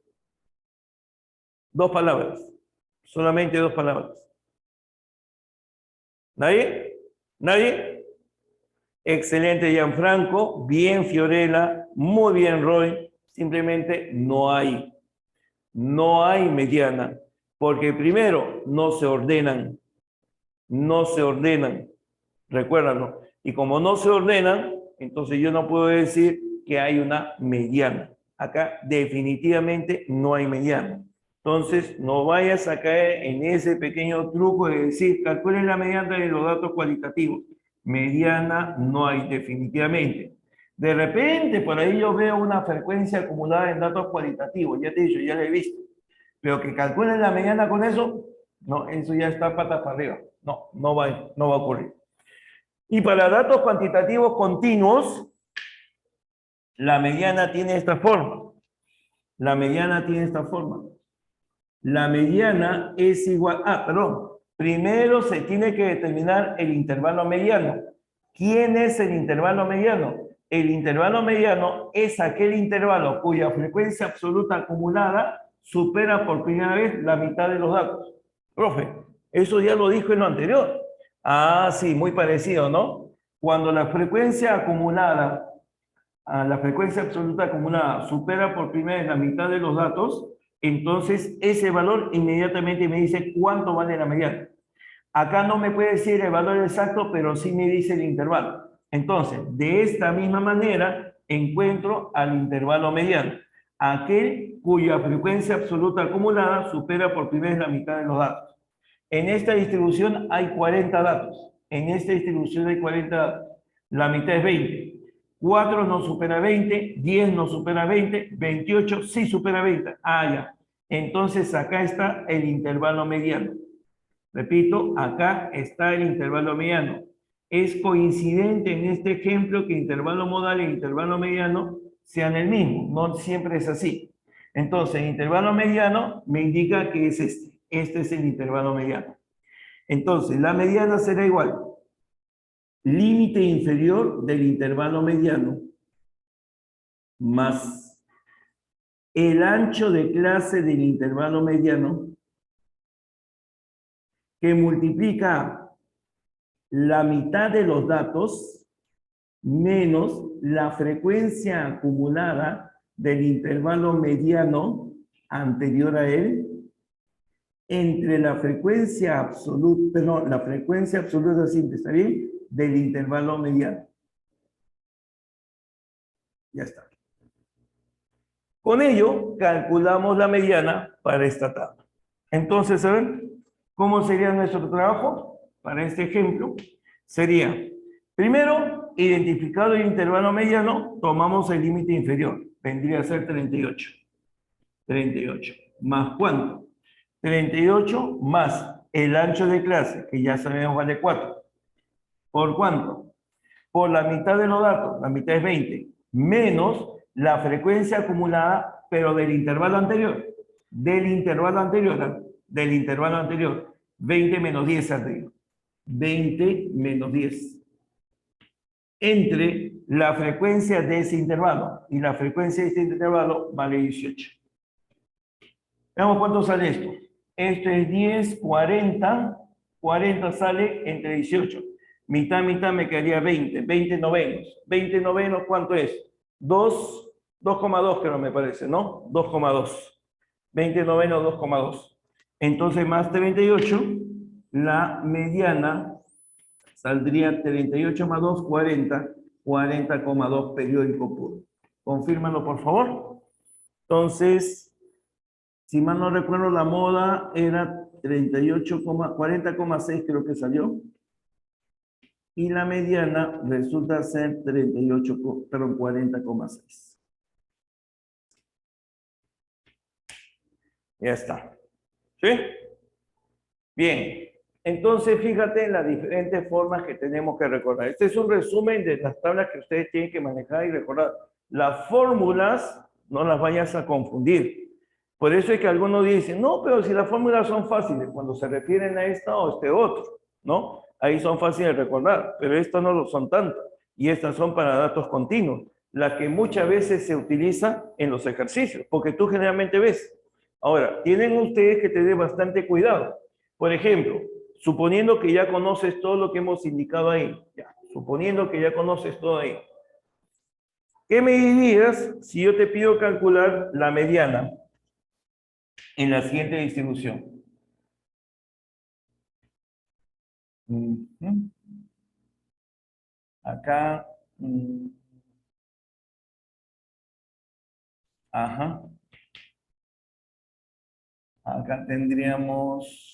dos palabras. Solamente dos palabras. ¿Nadie? ¿Nadie? Excelente, Gianfranco. Bien, Fiorella. Muy bien, Roy. Simplemente no hay. No hay mediana. Porque primero, no se ordenan. No se ordenan. Recuérdalo. Y como no se ordenan, entonces yo no puedo decir que hay una mediana. Acá definitivamente no hay mediana. Entonces, no vayas a caer en ese pequeño truco de decir, calculen la mediana de los datos cualitativos. Mediana no hay definitivamente. De repente, por ahí yo veo una frecuencia acumulada en datos cualitativos. Ya te he dicho, ya la he visto. Pero que calculen la mediana con eso, no, eso ya está patas para arriba. No, no va a ocurrir. Y para datos cuantitativos continuos, la mediana tiene esta forma. La mediana tiene esta forma. La mediana es igual... Primero se tiene que determinar el intervalo mediano. ¿Quién es el intervalo mediano? El intervalo mediano es aquel intervalo cuya frecuencia absoluta acumulada supera por primera vez la mitad de los datos. Profe, eso ya lo dijo en lo anterior. Ah, sí, muy parecido, ¿no? Cuando la frecuencia acumulada, la frecuencia absoluta acumulada supera por primera vez la mitad de los datos, entonces ese valor inmediatamente me dice cuánto vale la mediana. Acá no me puede decir el valor exacto, pero sí me dice el intervalo. Entonces, de esta misma manera, encuentro al intervalo mediano, aquel cuya frecuencia absoluta acumulada supera por primera vez la mitad de los datos. En esta distribución hay 40 datos. En esta distribución hay 40 datos. La mitad es 20. 4 no supera 20, 10 no supera 20, 28 sí supera 20. Ah, ya. Entonces acá está el intervalo mediano. Repito, acá está el intervalo mediano. Es coincidente en este ejemplo que intervalo modal e intervalo mediano sean el mismo. No siempre es así. Entonces, el intervalo mediano me indica que es este. Este es el intervalo mediano. Entonces, la mediana será igual. Límite inferior del intervalo mediano más el ancho de clase del intervalo mediano que multiplica la mitad de los datos menos la frecuencia acumulada del intervalo mediano anterior a él entre la frecuencia absoluta, no, la frecuencia absoluta simple, ¿está bien? Del intervalo mediano. Ya está. Con ello, calculamos la mediana para esta tabla. Entonces, a ver, ¿cómo sería nuestro trabajo? Para este ejemplo, sería, primero, identificado el intervalo mediano, tomamos el límite inferior. Vendría a ser 38. 38. ¿Más cuánto? 38 más el ancho de clase, que ya sabemos vale 4. ¿Por cuánto? Por la mitad de los datos, la mitad es 20, menos la frecuencia acumulada, pero del intervalo anterior. Del intervalo anterior, ¿ah? Del intervalo anterior. 20 menos 10 arriba. 20 menos 10. Entre la frecuencia de ese intervalo y la frecuencia de este intervalo vale 18. Veamos cuánto sale esto. Esto es 10, 40. 40 sale entre 18. Mitad, mitad me quedaría 20. 20 novenos. 20 novenos, ¿cuánto es? 2, 2,2 creo me parece, ¿no? 2,2. 20 novenos, 2,2. Entonces, más 38, la mediana saldría 38 más 2, 40. 40,2 periódico puro. Confírmalo, por favor. Entonces, si mal no recuerdo, la moda era 40,6 creo que salió. Y la mediana resulta ser 40,6. Ya está. ¿Sí? Bien. Entonces, fíjate en las diferentes formas que tenemos que recordar. Este es un resumen de las tablas que ustedes tienen que manejar y recordar. Las fórmulas no las vayas a confundir. Por eso es que algunos dicen, no, pero si las fórmulas son fáciles, cuando se refieren a esta o este otro, ¿no? Ahí son fáciles de recordar, pero estas no lo son tanto. Y estas son para datos continuos, las que muchas veces se utiliza en los ejercicios, porque tú generalmente ves. Ahora, tienen ustedes que tener bastante cuidado. Por ejemplo, suponiendo que ya conoces todo lo que hemos indicado ahí, ya, suponiendo que ya conoces todo ahí, ¿qué me dirías si yo te pido calcular la mediana en la siguiente distribución? Acá, ajá, acá tendríamos,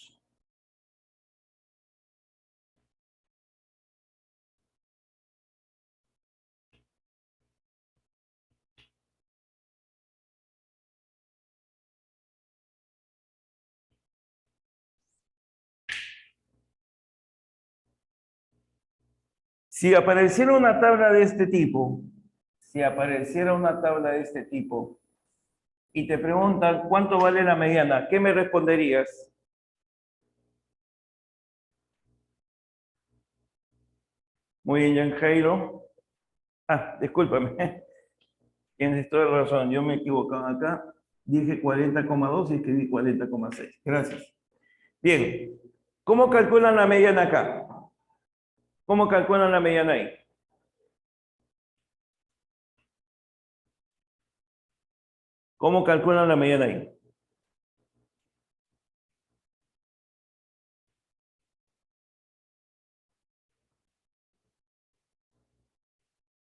si apareciera una tabla de este tipo, si apareciera una tabla de este tipo, y te preguntan cuánto vale la mediana, ¿qué me responderías? Muy bien, Jairo. Ah, discúlpame. Tienes toda la razón, yo me he equivocado acá. Dije 40,2 y escribí 40,6. Gracias. Bien, ¿cómo calculan la mediana acá? ¿Cómo calculan la mediana ahí? ¿Cómo calculan la mediana ahí?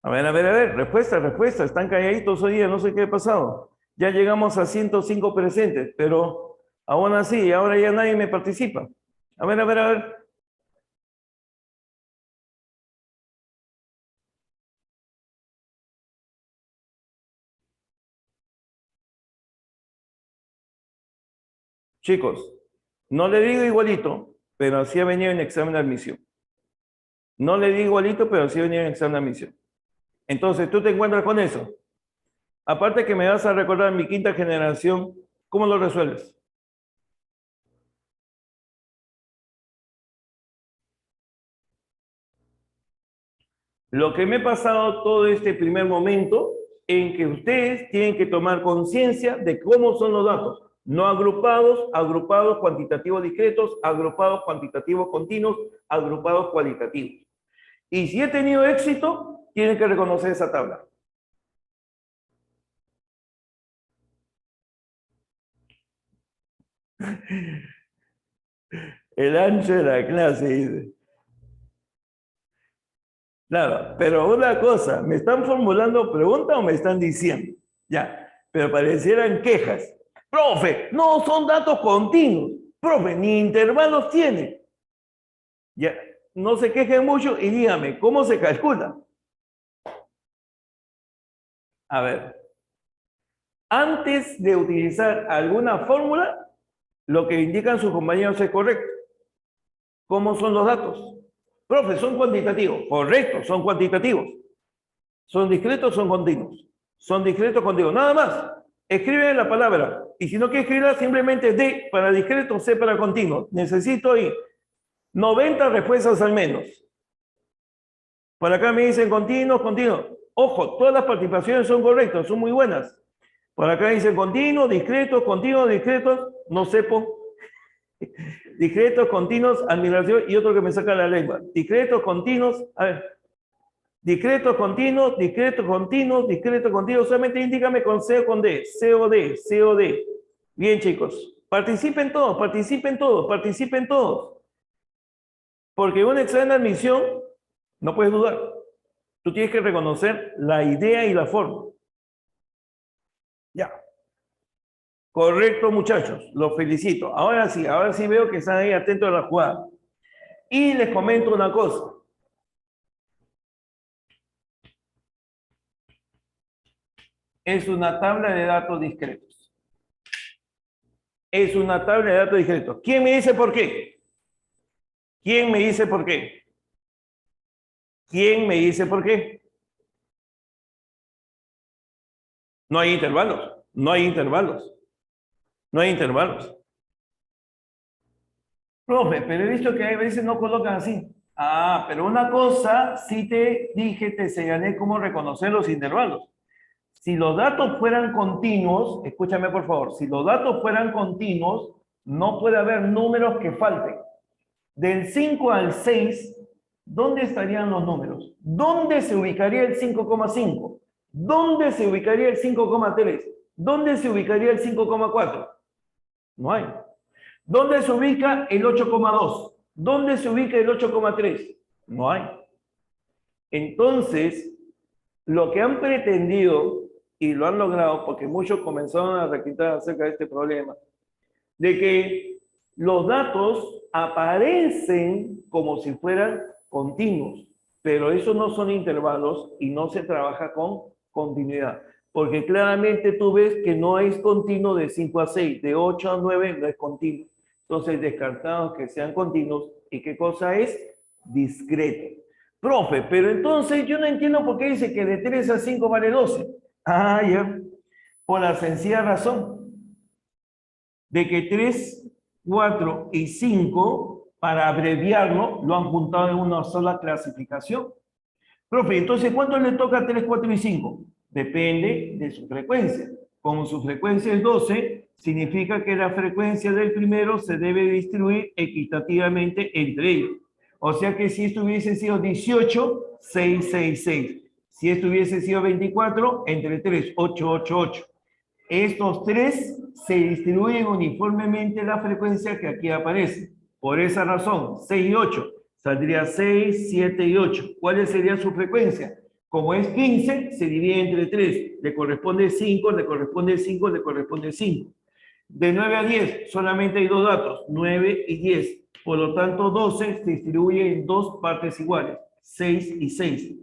A ver, respuesta, respuesta. Están calladitos hoy día, no sé qué ha pasado. Ya llegamos a 105 presentes, pero aún así, ahora ya nadie me participa. A ver. Chicos, no le digo igualito, pero así ha venido en examen de admisión. No le digo igualito, pero así ha venido en examen de admisión. Entonces, tú te encuentras con eso. Aparte que me vas a recordar mi quinta generación, ¿cómo lo resuelves? Lo que me he pasado todo este primer momento en que ustedes tienen que tomar conciencia de cómo son los datos, no agrupados, agrupados cuantitativos discretos, agrupados cuantitativos continuos, agrupados cualitativos. Y si he tenido éxito, tienen que reconocer esa tabla. El ancho de la clase, dice. Claro, pero una cosa, ¿me están formulando preguntas o me están diciendo? Ya, pero parecieran quejas. Profe, no son datos continuos. Profe, ni intervalos tiene. Ya, no se quejen mucho y dígame, ¿cómo se calcula? A ver, antes de utilizar alguna fórmula, lo que indican sus compañeros es correcto. ¿Cómo son los datos? Profe, son cuantitativos. Correcto, son cuantitativos. Son discretos, son continuos. Son discretos, continuos. Nada más. Escribe la palabra. Y si no quieres escribirla, simplemente D para discreto, C para continuo. Necesito ahí 90 respuestas al menos. Por acá me dicen continuos, continuos. Ojo, todas las participaciones son correctas, son muy buenas. Por acá dicen continuos, discretos, no sepo. Discretos, continuos, admiración y otro que me saca la lengua. Discretos, continuos, a ver. Discretos, continuos, solamente indícame con C o con D, C o D. Bien, chicos, participen todos. Porque un examen de admisión, no puedes dudar. Tú tienes que reconocer la idea y la forma. Ya. Correcto, muchachos, los felicito. Ahora sí veo que están ahí atentos a la jugada. Y les comento una cosa. Es una tabla de datos discretos. ¿Quién me dice por qué? No hay intervalos. Profe, pero he visto que a veces no colocan así. Ah, pero una cosa, sí te dije, te señalé cómo reconocer los intervalos. Si los datos fueran continuos, escúchame por favor, si los datos fueran continuos, no puede haber números que falten. Del 5 al 6, ¿dónde estarían los números? ¿Dónde se ubicaría el 5,5? ¿Dónde se ubicaría el 5,3? ¿Dónde se ubicaría el 5,4? No hay. ¿Dónde se ubica el 8,2? ¿Dónde se ubica el 8,3? No hay. Entonces, lo que han pretendido, y lo han logrado, porque muchos comenzaron a requintar acerca de este problema, de que los datos aparecen como si fueran continuos, pero esos no son intervalos y no se trabaja con continuidad. Porque claramente tú ves que no es continuo de 5 a 6, de 8 a 9 no es continuo. Entonces, descartados que sean continuos. ¿Y qué cosa es? Discreto. Profe, pero entonces yo no entiendo por qué dice que de 3 a 5 vale 12. Ah, ya. Por la sencilla razón de que 3, 4 y 5, para abreviarlo, lo han juntado en una sola clasificación. Profe, entonces, ¿cuánto le toca a 3, 4 y 5? Depende de su frecuencia. Como su frecuencia es 12, significa que la frecuencia del primero se debe distribuir equitativamente entre ellos. O sea que si esto hubiese sido 18, 6, 6, 6. Si esto hubiese sido 24, entre 3, 8, 8, 8. Estos tres se distribuyen uniformemente la frecuencia que aquí aparece. Por esa razón, 6 y 8. Saldría 6, 7 y 8. ¿Cuál sería su frecuencia? Como es 15, se divide entre 3. Le corresponde 5, le corresponde 5, le corresponde 5. De 9 a 10, solamente hay dos datos, 9 y 10. Por lo tanto, 12 se distribuye en dos partes iguales, 6 y 6.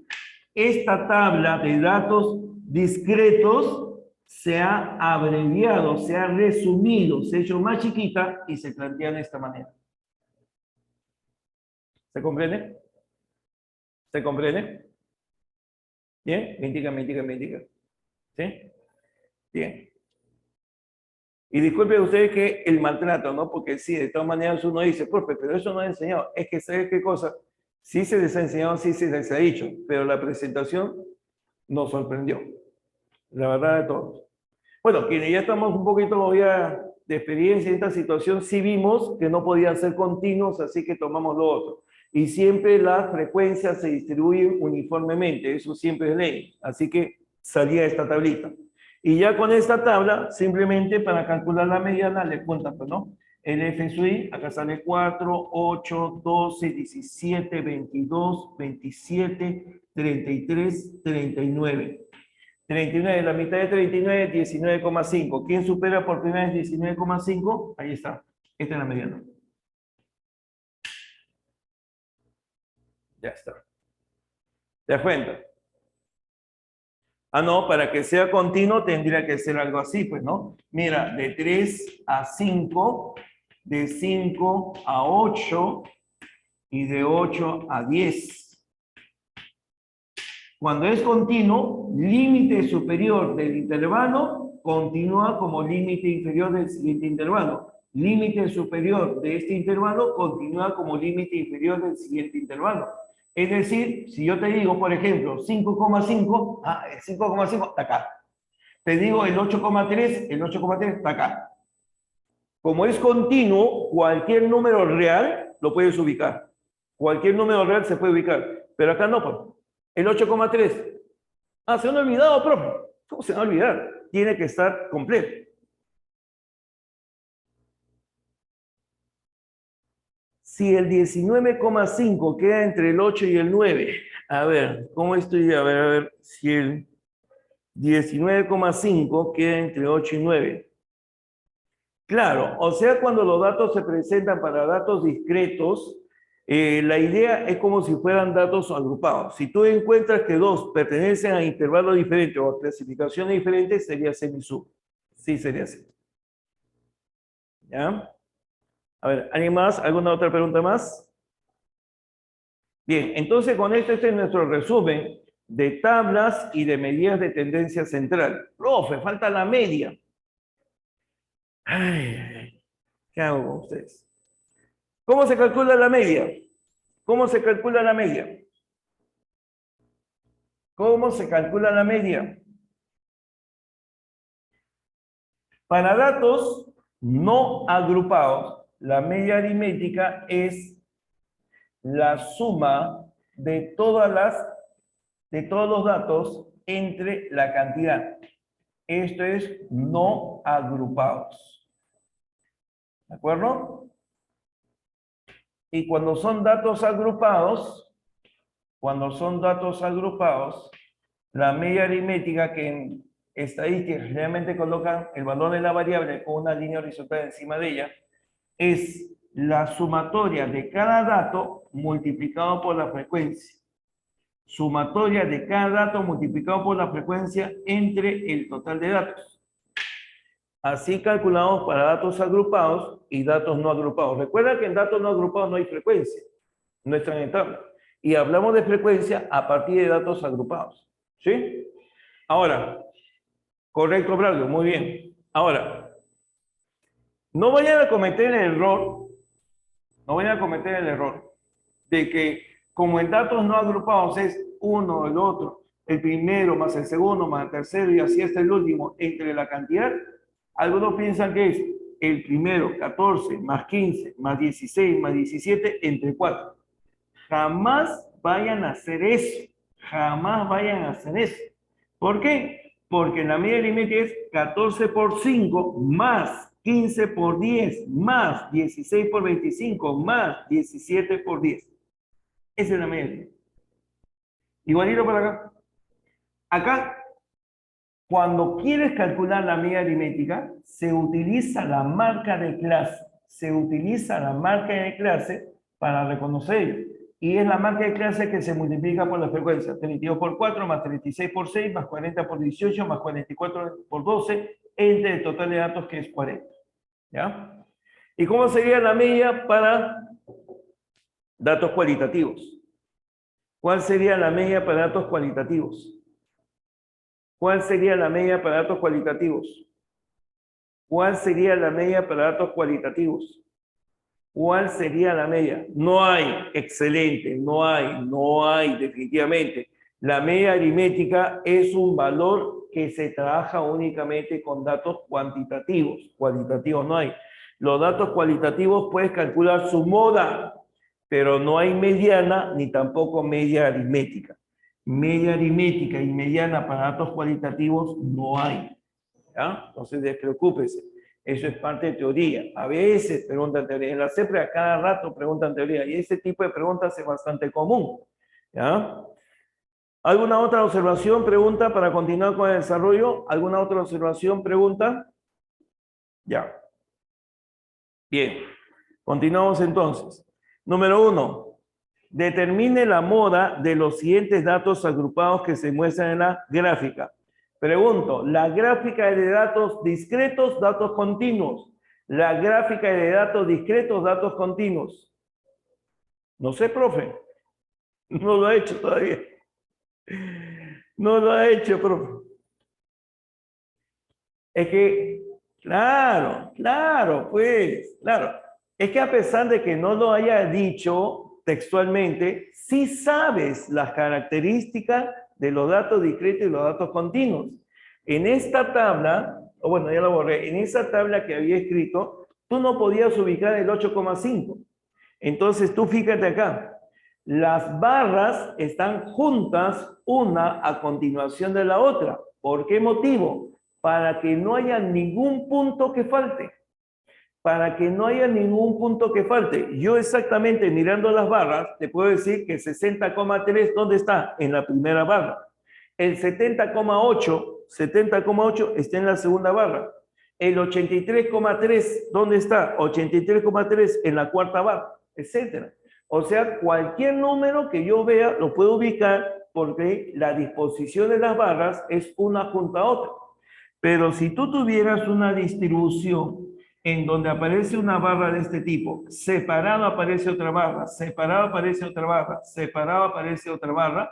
Esta tabla de datos discretos se ha abreviado, se ha resumido, se ha hecho más chiquita y se plantea de esta manera. ¿Se comprende? ¿Se comprende? ¿Bien? Me indica. ¿Sí? Bien. Y disculpen ustedes que el maltrato, ¿no? Porque sí, de todas maneras uno dice, profe, pero eso no ha enseñado. Es que, ¿sabes qué cosa? Sí se les ha enseñado, sí se les ha dicho, pero la presentación nos sorprendió. La verdad de todos. Bueno, quienes ya estamos un poquito ya de experiencia en esta situación, sí vimos que no podían ser continuos, así que tomamos lo otro. Y siempre las frecuencias se distribuyen uniformemente, eso siempre es ley. Así que salía esta tablita. Y ya con esta tabla, simplemente para calcular la mediana, le cuentan, pues, ¿no? El FSUI, acá sale 4, 8, 12, 17, 22, 27, 33, 39. 39, la mitad de 39 es 19,5. ¿Quién supera por primera vez 19,5? Ahí está. Esta es la mediana. Ya está. ¿Te das cuenta? Ah, no, para que sea continuo tendría que ser algo así, pues, ¿no? Mira, de 3 a 5, de 5 a 8, y de 8 a 10. Cuando es continuo, límite superior del intervalo continúa como límite inferior del siguiente intervalo. Límite superior de este intervalo continúa como límite inferior del siguiente intervalo. Es decir, si yo te digo, por ejemplo, 5,5, el 5,5 está acá. Te digo el 8,3 está acá. Como es continuo, cualquier número real lo puedes ubicar. Cualquier número real se puede ubicar. Pero acá no, pues. El 8,3. Se han olvidado, profe. ¿Cómo se va a olvidar? Tiene que estar completo. Si el 19,5 queda entre el 8 y el 9, a ver, ¿cómo estoy? A ver, si el 19,5 queda entre 8 y 9. Claro, o sea, cuando los datos se presentan para datos discretos, la idea es como si fueran datos agrupados. Si tú encuentras que dos pertenecen a intervalos diferentes o a clasificaciones diferentes, sería semisub. Sí, sería así. ¿Ya? A ver, ¿alguien más? ¿Alguna otra pregunta más? Bien, entonces con esto este es nuestro resumen de tablas y de medidas de tendencia central. Profe, falta la media. Ay, ¿qué hago con ustedes? ¿Cómo se calcula la media? ¿Cómo se calcula la media? ¿Cómo se calcula la media? Para datos no agrupados, la media aritmética es la suma de todos los datos entre la cantidad. Esto es no agrupados. ¿De acuerdo? Y cuando son datos agrupados, la media aritmética, que en estadística generalmente colocan el valor de la variable con una línea horizontal encima de ella, es la sumatoria de cada dato multiplicado por la frecuencia. Sumatoria de cada dato multiplicado por la frecuencia entre el total de datos. Así calculamos para datos agrupados y datos no agrupados. Recuerda que en datos no agrupados no hay frecuencia, no están en tabla. Y hablamos de frecuencia a partir de datos agrupados. ¿Sí? Ahora, correcto, Braulio, muy bien. Ahora, no vayan a cometer el error, de que como en datos no agrupados es uno, el otro, el primero más el segundo más el tercero y así hasta el último entre la cantidad, algunos piensan que es el primero 14 más 15 más 16 más 17 entre 4. Jamás vayan a hacer eso. Jamás vayan a hacer eso. ¿Por qué? Porque la media aritmética es 14 por 5 más 15 por 10 más 16 por 25 más 17 por 10. Esa es la media aritmética. Igualito para acá. Acá, cuando quieres calcular la media aritmética, se utiliza la marca de clase. Para reconocerlo. Y es la marca de clase que se multiplica por la frecuencia. 32 por 4 más 36 por 6 más 40 por 18 más 44 por 12 entre el total de datos que es 40. ¿Ya? ¿Y cómo sería la media para datos cualitativos? ¿Cuál sería la media para datos cualitativos? ¿Cuál sería la media para datos cualitativos? ¿Cuál sería la media para datos cualitativos? ¿Cuál sería la media? No hay, excelente, no hay, definitivamente. La media aritmética es un valor que se trabaja únicamente con datos cuantitativos. Cualitativos no hay. Los datos cualitativos puedes calcular su moda, pero no hay mediana ni tampoco media aritmética. Media aritmética y mediana para datos cualitativos no hay. ¿Ya? Entonces, despreocúpese. Eso es parte de teoría. A veces preguntan teoría. En la CEPRE a cada rato preguntan teoría. Y ese tipo de preguntas es bastante común. ¿Ya? ¿Alguna otra observación, pregunta para continuar con el desarrollo? ¿Alguna otra observación, pregunta? Ya. Bien. Continuamos entonces. Número 1. Determine la moda de los siguientes datos agrupados que se muestran en la gráfica. Pregunto, ¿la gráfica es de datos discretos, datos continuos? La gráfica es de datos discretos, datos continuos. No sé, profe. No lo ha hecho todavía. No lo ha hecho, profe. Es que, claro, pues, claro. Es que a pesar de que no lo haya dicho textualmente, sí sabes las características de los datos discretos y los datos continuos. En esta tabla, o bueno, ya lo borré, en esa tabla que había escrito, tú no podías ubicar el 8,5. Entonces tú fíjate acá, las barras están juntas una a continuación de la otra. ¿Por qué motivo? Para que no haya ningún punto que falte. Para que no haya ningún punto que falte. Yo exactamente mirando las barras, te puedo decir que 60,3, ¿dónde está? En la primera barra. El 70,8 está en la segunda barra. El 83,3, ¿dónde está? 83,3 en la cuarta barra, etcétera. O sea, cualquier número que yo vea lo puedo ubicar porque la disposición de las barras es una junto a otra. Pero si tú tuvieras una distribución en donde aparece una barra de este tipo, separado aparece otra barra, separado aparece otra barra, separado aparece otra barra,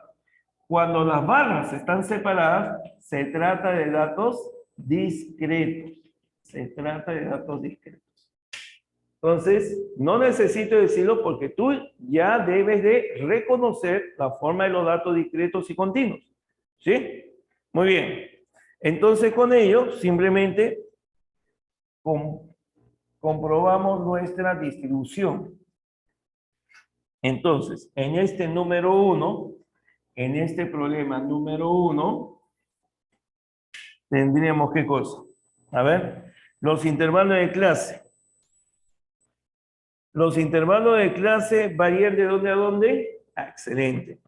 cuando las barras están separadas, se trata de datos discretos. Se trata de datos discretos. Entonces, no necesito decirlo porque tú ya debes de reconocer la forma de los datos discretos y continuos. ¿Sí? Muy bien. Entonces, con ello, simplemente comprobamos nuestra distribución. Entonces, en este número 1, en este problema número 1, tendríamos ¿qué cosa? A ver, los intervalos de clase. Los intervalos de clase varían de dónde a dónde. Ah, excelente.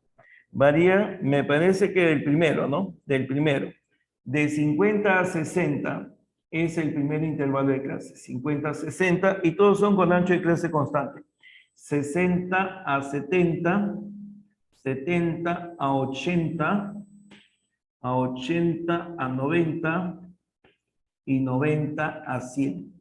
Varían, me parece que del primero, ¿no? Del primero. De 50 a 60 es el primer intervalo de clase. 50 a 60 y todos son con ancho de clase constante. 60 a 70, 70 a 80, a 80 a 90 y 90 a 100.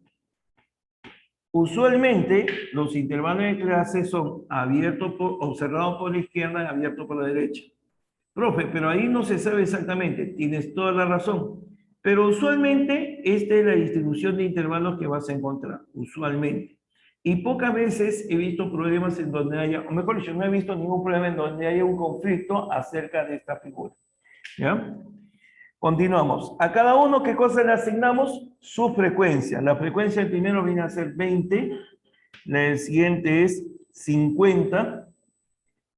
Usualmente los intervalos de clase son abiertos o cerrados por la izquierda y abiertos por la derecha. Profe, pero ahí no se sabe exactamente, tienes toda la razón. Pero usualmente esta es la distribución de intervalos que vas a encontrar, usualmente. Y pocas veces he visto problemas en donde haya, o mejor dicho, no he visto ningún problema en donde haya un conflicto acerca de esta figura. ¿Ya? Continuamos. A cada uno, ¿qué cosa le asignamos? Su frecuencia. La frecuencia del primero viene a ser 20, la del siguiente es 50,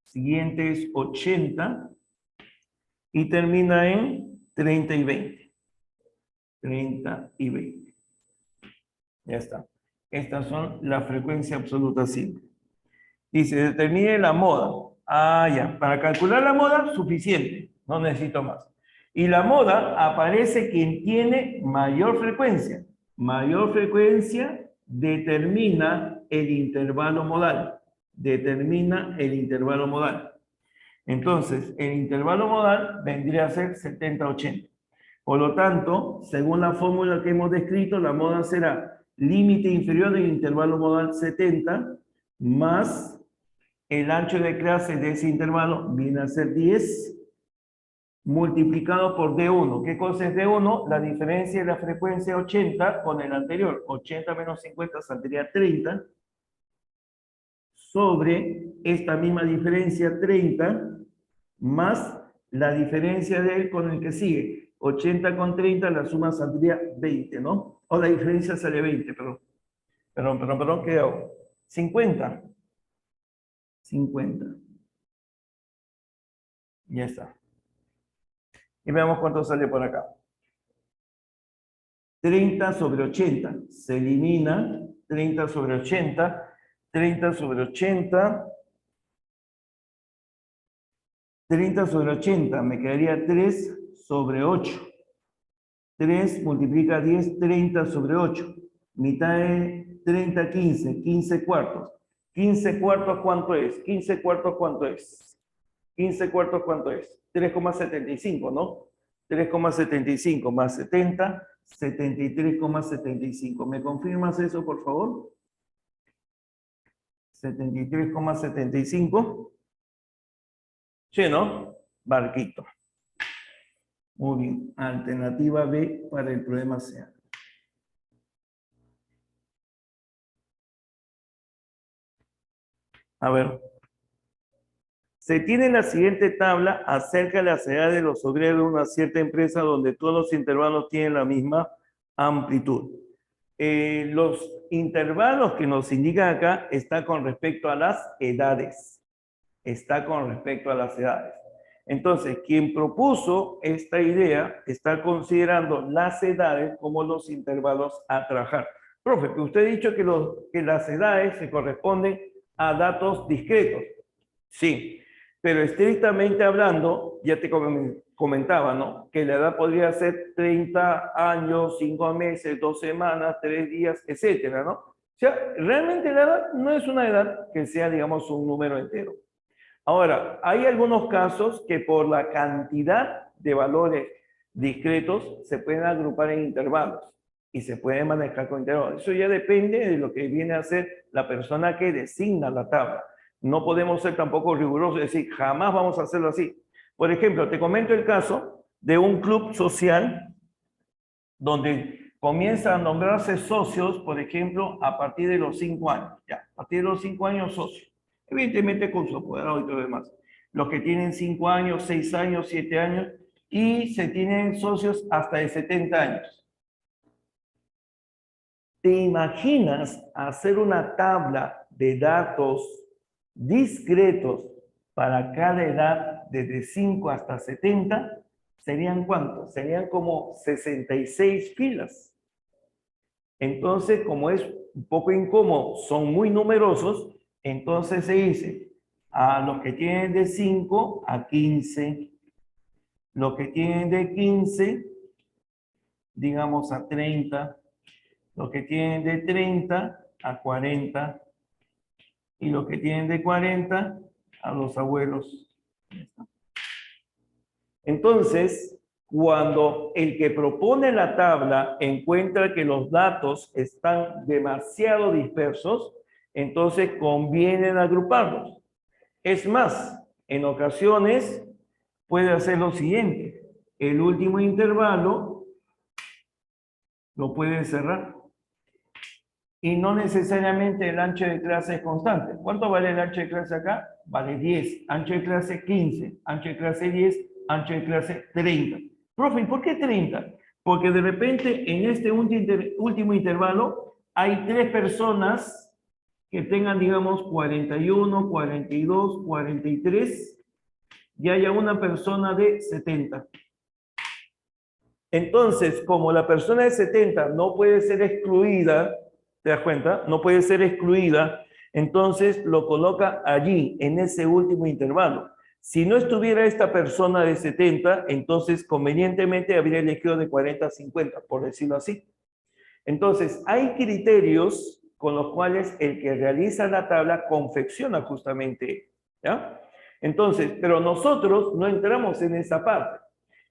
siguiente es 80, y termina en 30 y 20. 30 y 20. Ya está. Estas son la frecuencia absoluta simple. Dice, determine la moda. Ah, ya. Para calcular la moda, suficiente. No necesito más. Y la moda aparece quien tiene mayor frecuencia. Mayor frecuencia determina el intervalo modal. Determina el intervalo modal. Entonces, el intervalo modal vendría a ser 70-80. Por lo tanto, según la fórmula que hemos descrito, la moda será límite inferior del intervalo modal 70 más el ancho de clase de ese intervalo viene a ser 10 multiplicado por D1. ¿Qué cosa es D1? La diferencia de la frecuencia 80 con el anterior. 80 menos 50 saldría 30 sobre esta misma diferencia 30 más la diferencia de él con el que sigue. 80 con 30, la suma saldría 20, ¿no? O la diferencia sale 20, perdón. Perdón, ¿qué hago? 50. 50. Ya está. Y veamos cuánto sale por acá. 30 sobre 80. Se elimina 30 sobre 80. 30 sobre 80. 30 sobre 80. Me quedaría 3 sobre 8. 3 multiplica 10, 30 sobre 8. Mitad de 30, 15. 15 cuartos. 15 cuartos, ¿cuánto es? 15 cuartos, ¿cuánto es? 15 cuartos, ¿cuánto es? 3,75, ¿no? 3,75 más 70, 73,75. ¿Me confirmas eso, por favor? 73,75. ¿Sí, no? Barquito. Muy bien. Alternativa B para el problema C. A ver. Se tiene la siguiente tabla acerca de las edades de los obreros de una cierta empresa donde todos los intervalos tienen la misma amplitud. Los intervalos que nos indican acá están con respecto a las edades. Está con respecto a las edades. Entonces, quien propuso esta idea está considerando las edades como los intervalos a trabajar. Profe, que usted ha dicho que las edades se corresponden a datos discretos. Sí, pero estrictamente hablando, ya te comentaba, ¿no? Que la edad podría ser 30 años, 5 meses, 2 semanas, 3 días, etcétera, ¿no? O sea, realmente la edad no es una edad que sea, digamos, un número entero. Ahora, hay algunos casos que por la cantidad de valores discretos se pueden agrupar en intervalos y se pueden manejar con intervalos. Eso ya depende de lo que viene a ser la persona que designa la tabla. No podemos ser tampoco rigurosos y decir, jamás vamos a hacerlo así. Por ejemplo, te comento el caso de un club social donde comienza a nombrarse socios, por ejemplo, a partir de los 5 años. Ya, a partir de los 5 años socios. Evidentemente con su apoderado y todo lo demás. Los que tienen 5 años, 6 años, 7 años y se tienen socios hasta de 70 años. ¿Te imaginas hacer una tabla de datos discretos para cada edad desde 5 hasta 70? ¿Serían cuántos? Serían como 66 filas. Entonces, como es un poco incómodo, son muy numerosos, entonces se dice a los que tienen de 5 a 15, los que tienen de 15, digamos a 30, los que tienen de 30 a 40 y los que tienen de 40 a los abuelos. Entonces, cuando el que propone la tabla encuentra que los datos están demasiado dispersos, entonces conviene agruparlos. Es más, en ocasiones puede hacer lo siguiente. El último intervalo lo puede cerrar. Y no necesariamente el ancho de clase es constante. ¿Cuánto vale el ancho de clase acá? Vale 10. Ancho de clase 15. Ancho de clase 10. Ancho de clase 30. Profe, ¿y por qué 30? Porque de repente en este último intervalo hay 3 personas que tengan, digamos, 41, 42, 43 y haya una persona de 70. Entonces, como la persona de 70 no puede ser excluida, ¿te das cuenta? No puede ser excluida, entonces lo coloca allí, en ese último intervalo. Si no estuviera esta persona de 70, entonces convenientemente habría elegido de 40 a 50, por decirlo así. Entonces, hay criterios con los cuales el que realiza la tabla confecciona justamente, ¿ya? Entonces, pero nosotros no entramos en esa parte.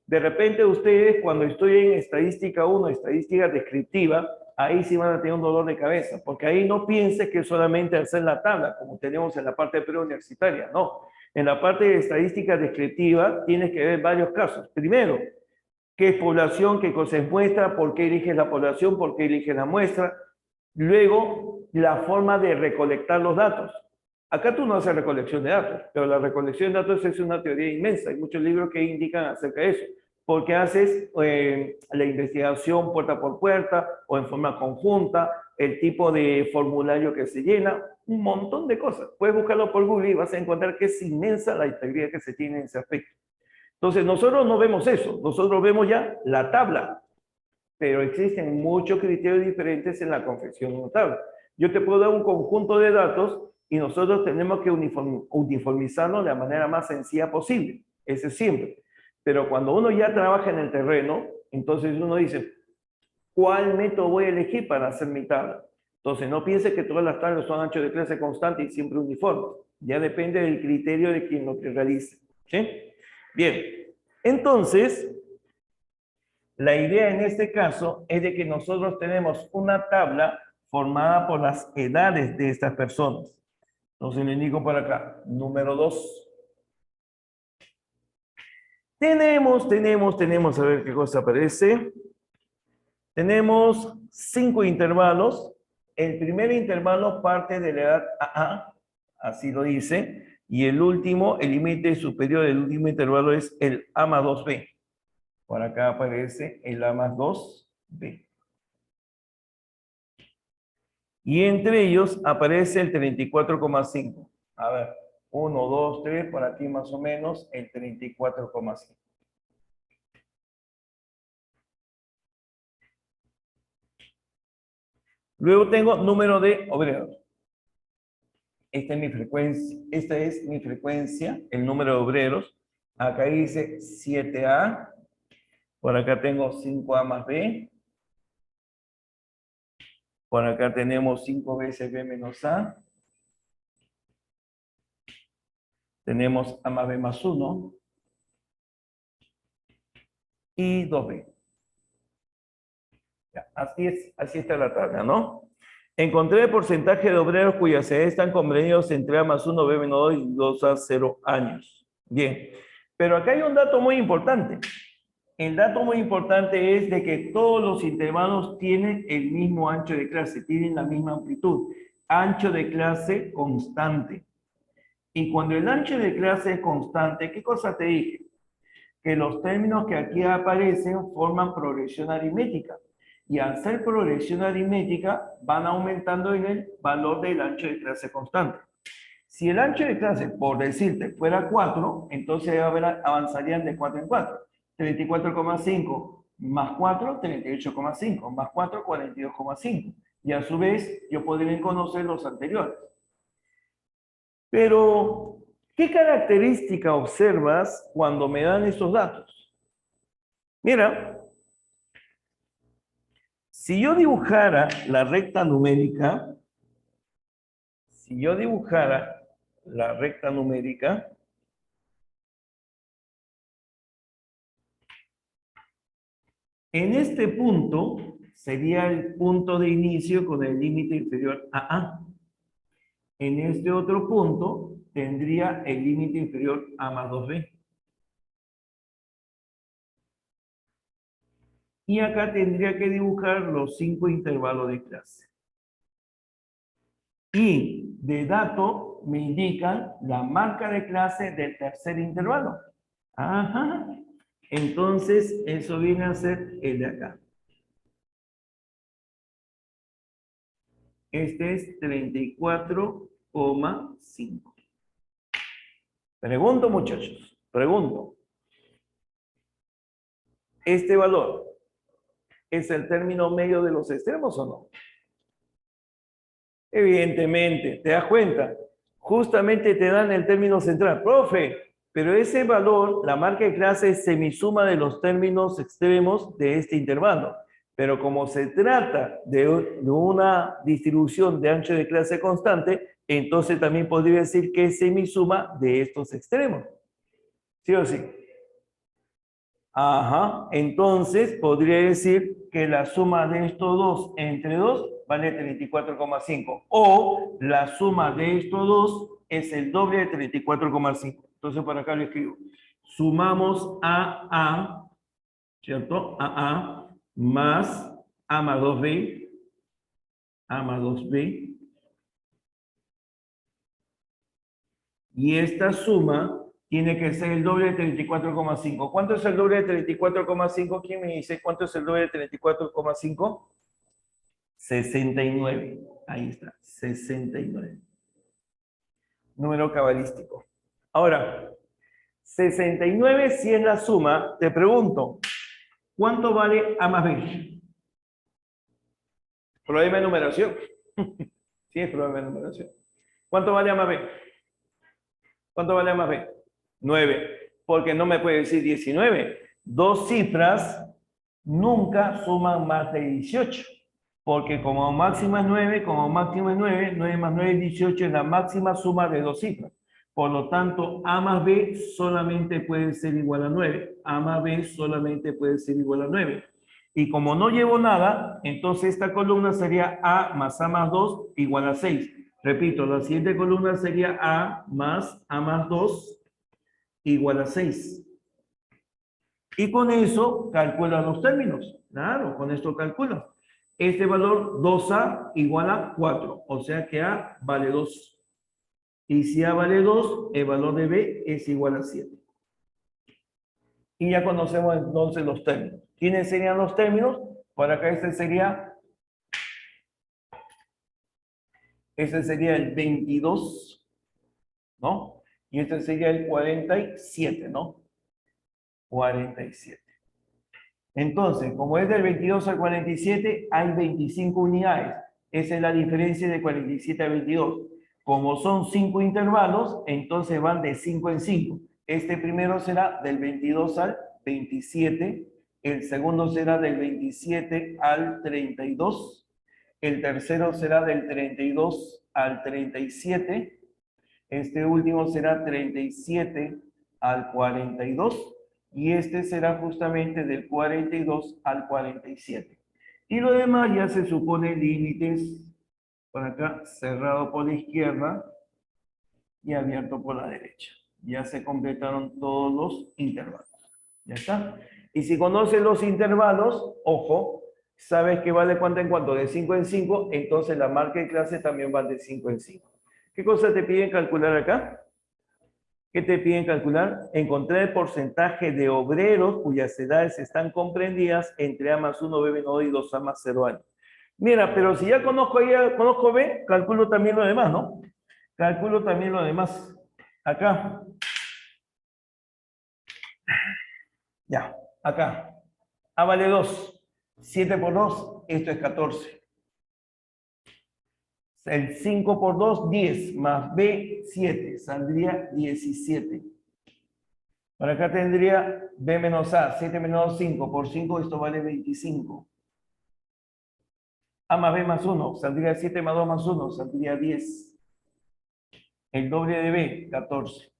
De repente ustedes, cuando estoy en estadística 1, estadística descriptiva, ahí sí van a tener un dolor de cabeza, porque ahí no piense que solamente hacer la tabla, como tenemos en la parte preuniversitaria, no. En la parte de estadística descriptiva tienes que ver varios casos. Primero, qué es población, qué cosa es muestra, por qué eliges la población, por qué eliges la muestra. Luego, la forma de recolectar los datos. Acá tú no haces recolección de datos, pero la recolección de datos es una teoría inmensa. Hay muchos libros que indican acerca de eso. Porque haces la investigación puerta por puerta o en forma conjunta, el tipo de formulario que se llena, un montón de cosas. Puedes buscarlo por Google y vas a encontrar que es inmensa la integridad que se tiene en ese aspecto. Entonces, nosotros no vemos eso, nosotros vemos ya la tabla, pero existen muchos criterios diferentes en la confección de una tabla. Yo te puedo dar un conjunto de datos y nosotros tenemos que uniformizarlo de la manera más sencilla posible, ese es siempre. Pero cuando uno ya trabaja en el terreno, entonces uno dice, ¿cuál método voy a elegir para hacer mi tabla? Entonces, no piense que todas las tablas son ancho de clase constante y siempre uniformes. Ya depende del criterio de quien lo que realice. ¿Sí? Bien, entonces, la idea en este caso es de que nosotros tenemos una tabla formada por las edades de estas personas. Entonces le indico por acá, número 2. Tenemos, a ver qué cosa aparece. Tenemos 5 intervalos. El primer intervalo parte de la edad AA, así lo dice, y el último, el límite superior del último intervalo es el A más 2B. Por acá aparece el A más 2B. Y entre ellos aparece el 34,5. A ver, 1, 2, 3, por aquí más o menos el 34,5. Luego tengo número de obreros. Esta es mi frecuencia, el número de obreros. Acá dice 7A. Por acá tengo 5A más B. Por acá tenemos 5 veces B menos A. Tenemos A más B más 1. Y 2B. Ya, así está la tabla, ¿no? Encontré el porcentaje de obreros cuyas edades están comprendidos entre A más 1, B menos 2 y 2A 0 años. Bien, pero acá hay un dato muy importante. El dato muy importante es de que todos los intervalos tienen el mismo ancho de clase, tienen la misma amplitud. Ancho de clase constante. Y cuando el ancho de clase es constante, ¿qué cosa te dije? Que los términos que aquí aparecen forman progresión aritmética. Y al ser progresión aritmética, van aumentando en el valor del ancho de clase constante. Si el ancho de clase, por decirte, fuera 4, entonces avanzarían de 4 en 4. 34,5 más 4, 38,5, más 4, 42,5. Y a su vez, yo podría conocer los anteriores. Pero, ¿qué característica observas cuando me dan estos datos? Mira, si yo dibujara la recta numérica, en este punto sería el punto de inicio con el límite inferior a A. En este otro punto tendría el límite inferior A más 2B. Y acá tendría que dibujar los 5 intervalos de clase. Y de dato me indican la marca de clase del tercer intervalo. Ajá. Entonces, eso viene a ser el de acá. Este es 34,5. Pregunto, muchachos, pregunto. ¿Este valor es el término medio de los extremos o no? Evidentemente, ¿te das cuenta? Justamente te dan el término central. Profe, pero ese valor, la marca de clase es semisuma de los términos extremos de este intervalo. Pero como se trata de una distribución de ancho de clase constante, entonces también podría decir que es semisuma de estos extremos. ¿Sí o sí? Ajá. Entonces podría decir que la suma de estos dos entre 2 vale 34,5. O la suma de estos dos es el doble de 34,5. Entonces por acá lo escribo. Sumamos a, ¿cierto? A más A más 2B. A más 2B. Y esta suma tiene que ser el doble de 34,5. ¿Cuánto es el doble de 34,5? ¿Quién me dice cuánto es el doble de 34,5? 69. Ahí está, 69. Número cabalístico. Ahora, 69 si es la suma, te pregunto, ¿cuánto vale A más B? Problema de numeración. Sí, es problema de numeración. ¿Cuánto vale A más B? ¿Cuánto vale A más B? 9. Porque no me puede decir 19. Dos cifras nunca suman más de 18. Porque como máxima es 9, 9 más 9 es 18, es la máxima suma de dos cifras. Por lo tanto, A más B solamente puede ser igual a 9. A más B solamente puede ser igual a 9. Y como no llevo nada, entonces esta columna sería A más 2 igual a 6. Repito, la siguiente columna sería A más 2 igual a 6. Y con eso calcula los términos. Claro, con esto calcula. Este valor 2A igual a 4. O sea que A vale 2. Y si A vale 2, el valor de B es igual a 7. Y ya conocemos entonces los términos. ¿Quiénes serían los términos? Por acá este sería el 22, ¿no? Y este sería el 47, ¿no? 47. Entonces, como es del 22 al 47, hay 25 unidades. Esa es la diferencia de 47 a 22. Como son 5 intervalos, entonces van de 5 en 5. Este primero será del 22 al 27. El segundo será del 27 al 32. El tercero será del 32 al 37. Este último será 37 al 42. Y este será justamente del 42 al 47. Y lo demás ya se supone límites por acá, cerrado por la izquierda y abierto por la derecha. Ya se completaron todos los intervalos. ¿Ya está? Y si conoces los intervalos, ojo, sabes que vale cuánto en cuánto, de 5 en 5, entonces la marca de clase también va de 5 en 5. ¿Qué cosa te piden calcular acá? ¿Qué te piden calcular? Encontrar el porcentaje de obreros cuyas edades están comprendidas entre A más 1, B menos 2 y 2A más 0 años. Mira, pero si ya conozco B, calculo también lo demás, ¿no? Calculo también lo demás. Acá. Ya, acá. A vale 2. 7 por 2, esto es 14. El 5 por 2, 10. Más B, 7. Saldría 17. Por acá tendría B menos A. 7 menos 2, 5. Por 5 esto vale 25. A más B más 1. Saldría 7 más 2 más 1. Saldría 10. El doble de B, 14.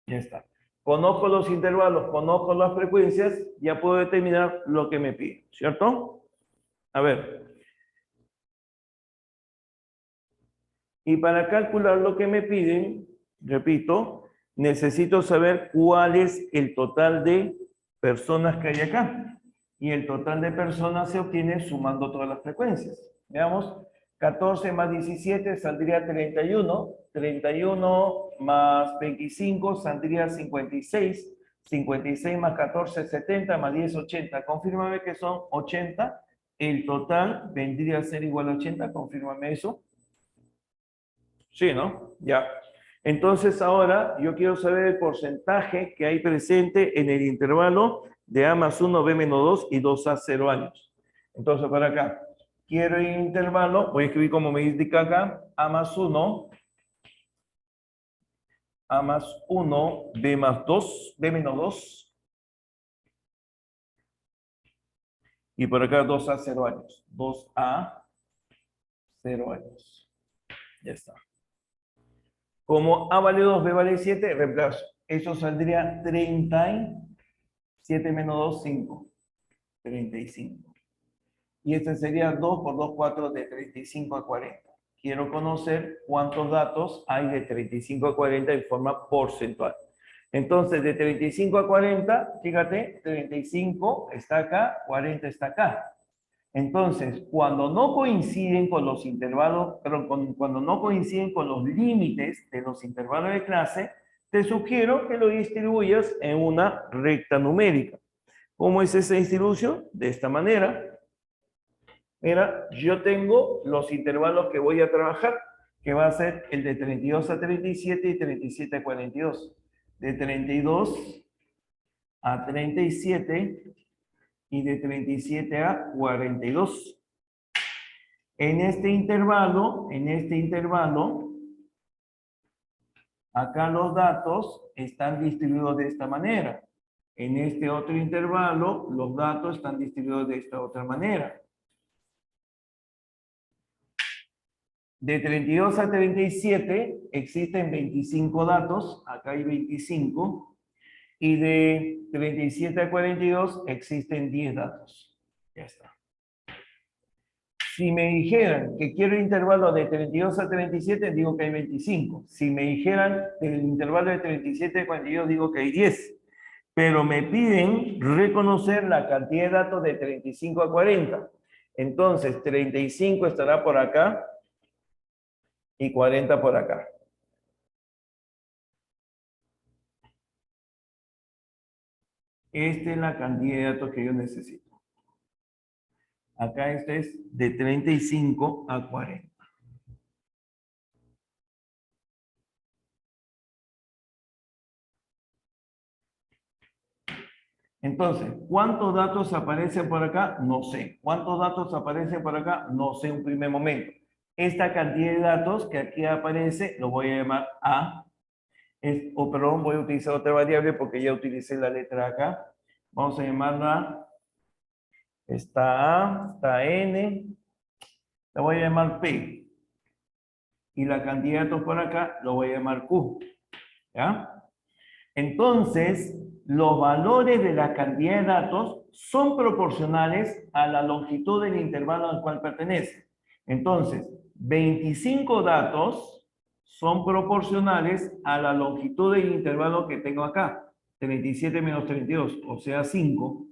Ya está. Conozco los intervalos, conozco las frecuencias, ya puedo determinar lo que me pide, ¿cierto? A ver. Y para calcular lo que me piden, repito, necesito saber cuál es el total de personas que hay acá. Y el total de personas se obtiene sumando todas las frecuencias. Veamos, 14 más 17 saldría 31. 31 más 25 saldría 56. 56 más 14, 70, más 10, 80. Confírmame que son 80. El total vendría a ser igual a 80. Confírmame eso. Sí, ¿no? Ya. Entonces ahora yo quiero saber el porcentaje que hay presente en el intervalo de A más 1, B menos 2 y 2A 0 años. Entonces para acá, quiero el intervalo, voy a escribir como me indica acá, A más 1, A más 1, B más 2, B menos 2. Y por acá 2A 0 años. 2A 0 años. Ya está. Como A vale 2, B vale 7, reemplazo. Eso saldría 37 menos 2, 5. 35. Y este sería 2 por 2, 4, de 35 a 40. Quiero conocer cuántos datos hay de 35 a 40 en forma porcentual. Entonces, de 35 a 40, fíjate, 35 está acá, 40 está acá. Entonces, cuando no coinciden con los intervalos, cuando no coinciden con los límites de los intervalos de clase, te sugiero que lo distribuyas en una recta numérica. ¿Cómo es esa distribución? De esta manera. Mira, yo tengo los intervalos que voy a trabajar, que va a ser el de 32 a 37 y 37 a 42. De 32 a 37 y de 37 a 42. En este intervalo, acá los datos están distribuidos de esta manera. En este otro intervalo, los datos están distribuidos de esta otra manera. De 32 a 37 existen 25 datos, acá hay 25, y de 37 a 42 existen 10 datos. Ya está. Si me dijeran que quiero el intervalo de 32 a 37, digo que hay 25. Si me dijeran el intervalo de 37 a 42, digo que hay 10. Pero me piden reconocer la cantidad de datos de 35 a 40. Entonces, 35 estará por acá y 40 por acá. Esta es la cantidad de datos que yo necesito. Acá este es de 35 a 40. Entonces, ¿cuántos datos aparecen por acá? No sé. ¿Cuántos datos aparecen por acá? No sé en un primer momento. Esta cantidad de datos que aquí aparece, lo voy a llamar A. Perdón, voy a utilizar otra variable porque ya utilicé la letra acá. Vamos a llamarla, está A, está N, la voy a llamar P. Y la cantidad de datos por acá lo voy a llamar Q. ¿Ya? Entonces, los valores de la cantidad de datos son proporcionales a la longitud del intervalo al cual pertenece. Entonces, 25 datos son proporcionales a la longitud del intervalo que tengo acá. 37 menos 32, o sea, 5.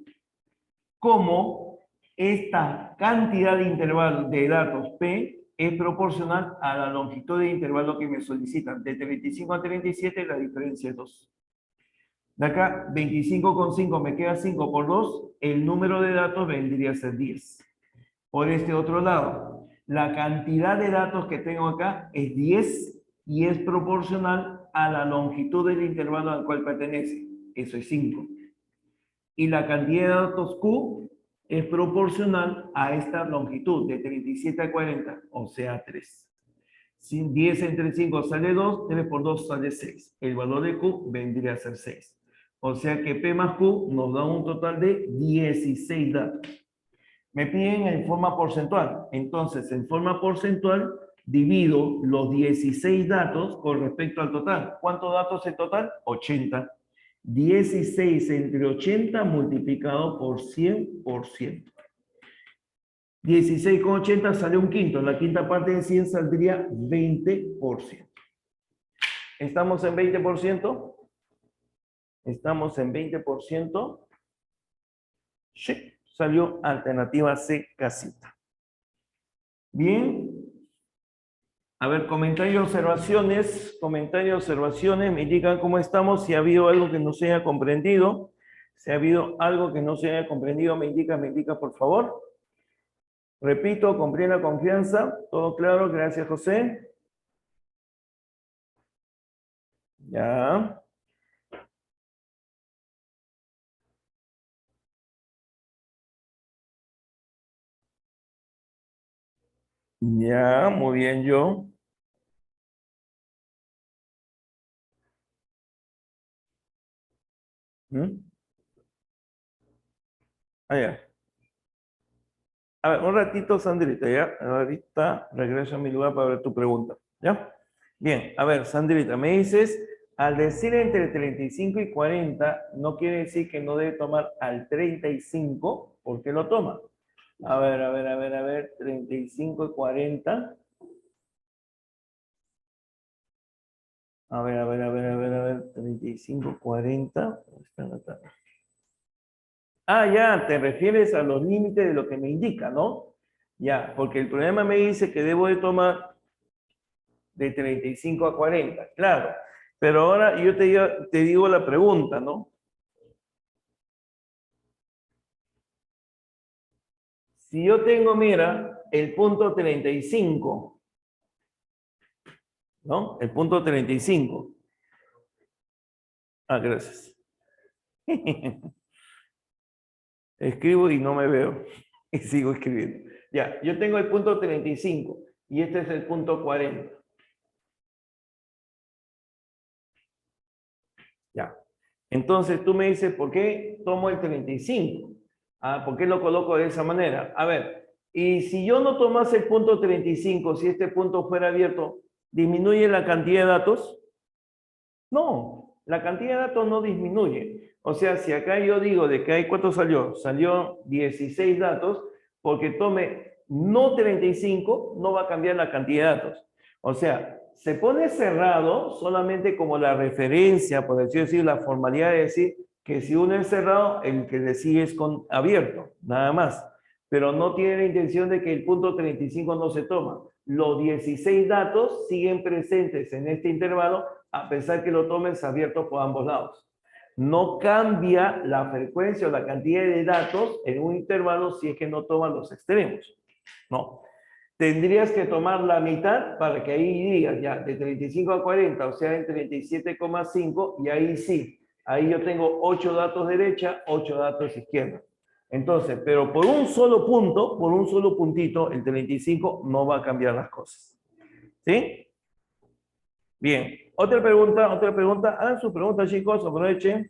Como esta cantidad de intervalo de datos P es proporcional a la longitud de intervalo que me solicitan. De 35 a 37 la diferencia es 2. De acá, 25 con 5 me queda 5 por 2, el número de datos vendría a ser 10. Por este otro lado, la cantidad de datos que tengo acá es 10 y es proporcional a la longitud del intervalo al cual pertenece. Eso es 5. Y la cantidad de datos Q es proporcional a esta longitud de 37 a 40, o sea 3. 10 entre 5 sale 2, 3 por 2 sale 6. El valor de Q vendría a ser 6. O sea que P más Q nos da un total de 16 datos. Me piden en forma porcentual. Entonces, en forma porcentual, divido los 16 datos con respecto al total. ¿Cuántos datos en total? 80. 16 entre 80 multiplicado por 100%. 16 con 80 sale un quinto. La quinta parte de 100 saldría 20%. ¿Estamos en 20%? ¿Estamos en 20%? Sí, salió alternativa C, casita. Bien. A ver, comentarios, observaciones, me indican cómo estamos, si ha habido algo que no se haya comprendido. Si ha habido algo que no se haya comprendido, me indica, por favor. Repito, con plena confianza. Todo claro, gracias, José. Ya. Ya, muy bien, yo. ¿Mm? Ah, ya. A ver, un ratito, Sandrita, ¿ya? Ahorita regreso a mi lugar para ver tu pregunta, ¿ya? Bien, a ver, Sandrita, me dices, al decir entre 35 y 40, no quiere decir que no debe tomar al 35, ¿por qué lo toma? A ver, 35 y 40. A ver, 35, 40. Ah, ya, te refieres a los límites de lo que me indica, ¿no? Ya, porque el problema me dice que debo de tomar de 35 a 40, claro. Pero ahora yo te digo la pregunta, ¿no? Si yo tengo, mira, el punto 35, ¿no? El punto 35. Ah, gracias. Escribo y no me veo. Y sigo escribiendo. Ya, yo tengo el punto 35 y este es el punto 40. Ya. Entonces tú me dices, ¿por qué tomo el 35? Ah, ¿por qué lo coloco de esa manera? A ver, y si yo no tomase el punto 35, si este punto fuera abierto, ¿disminuye la cantidad de datos? No, la cantidad de datos no disminuye. O sea, si acá yo digo de que hay, ¿cuánto salió? Salió 16 datos, porque tome no 35, no va a cambiar la cantidad de datos. O sea, se pone cerrado solamente como la referencia, por así decir, la formalidad de decir que si uno es cerrado, el que le sigue es con abierto, nada más. Pero no tiene la intención de que el punto 35 no se toma. Los 16 datos siguen presentes en este intervalo, a pesar que lo tomes abierto por ambos lados. No cambia la frecuencia o la cantidad de datos en un intervalo si es que no toman los extremos. No. Tendrías que tomar la mitad para que ahí digas ya de 35 a 40, o sea, en 37,5, y ahí sí, ahí yo tengo 8 datos derecha, 8 datos izquierda. Entonces, pero por un solo punto, por un solo puntito, el 35 no va a cambiar las cosas. ¿Sí? Bien. Otra pregunta, otra pregunta. Hagan su pregunta, chicos, aprovechen.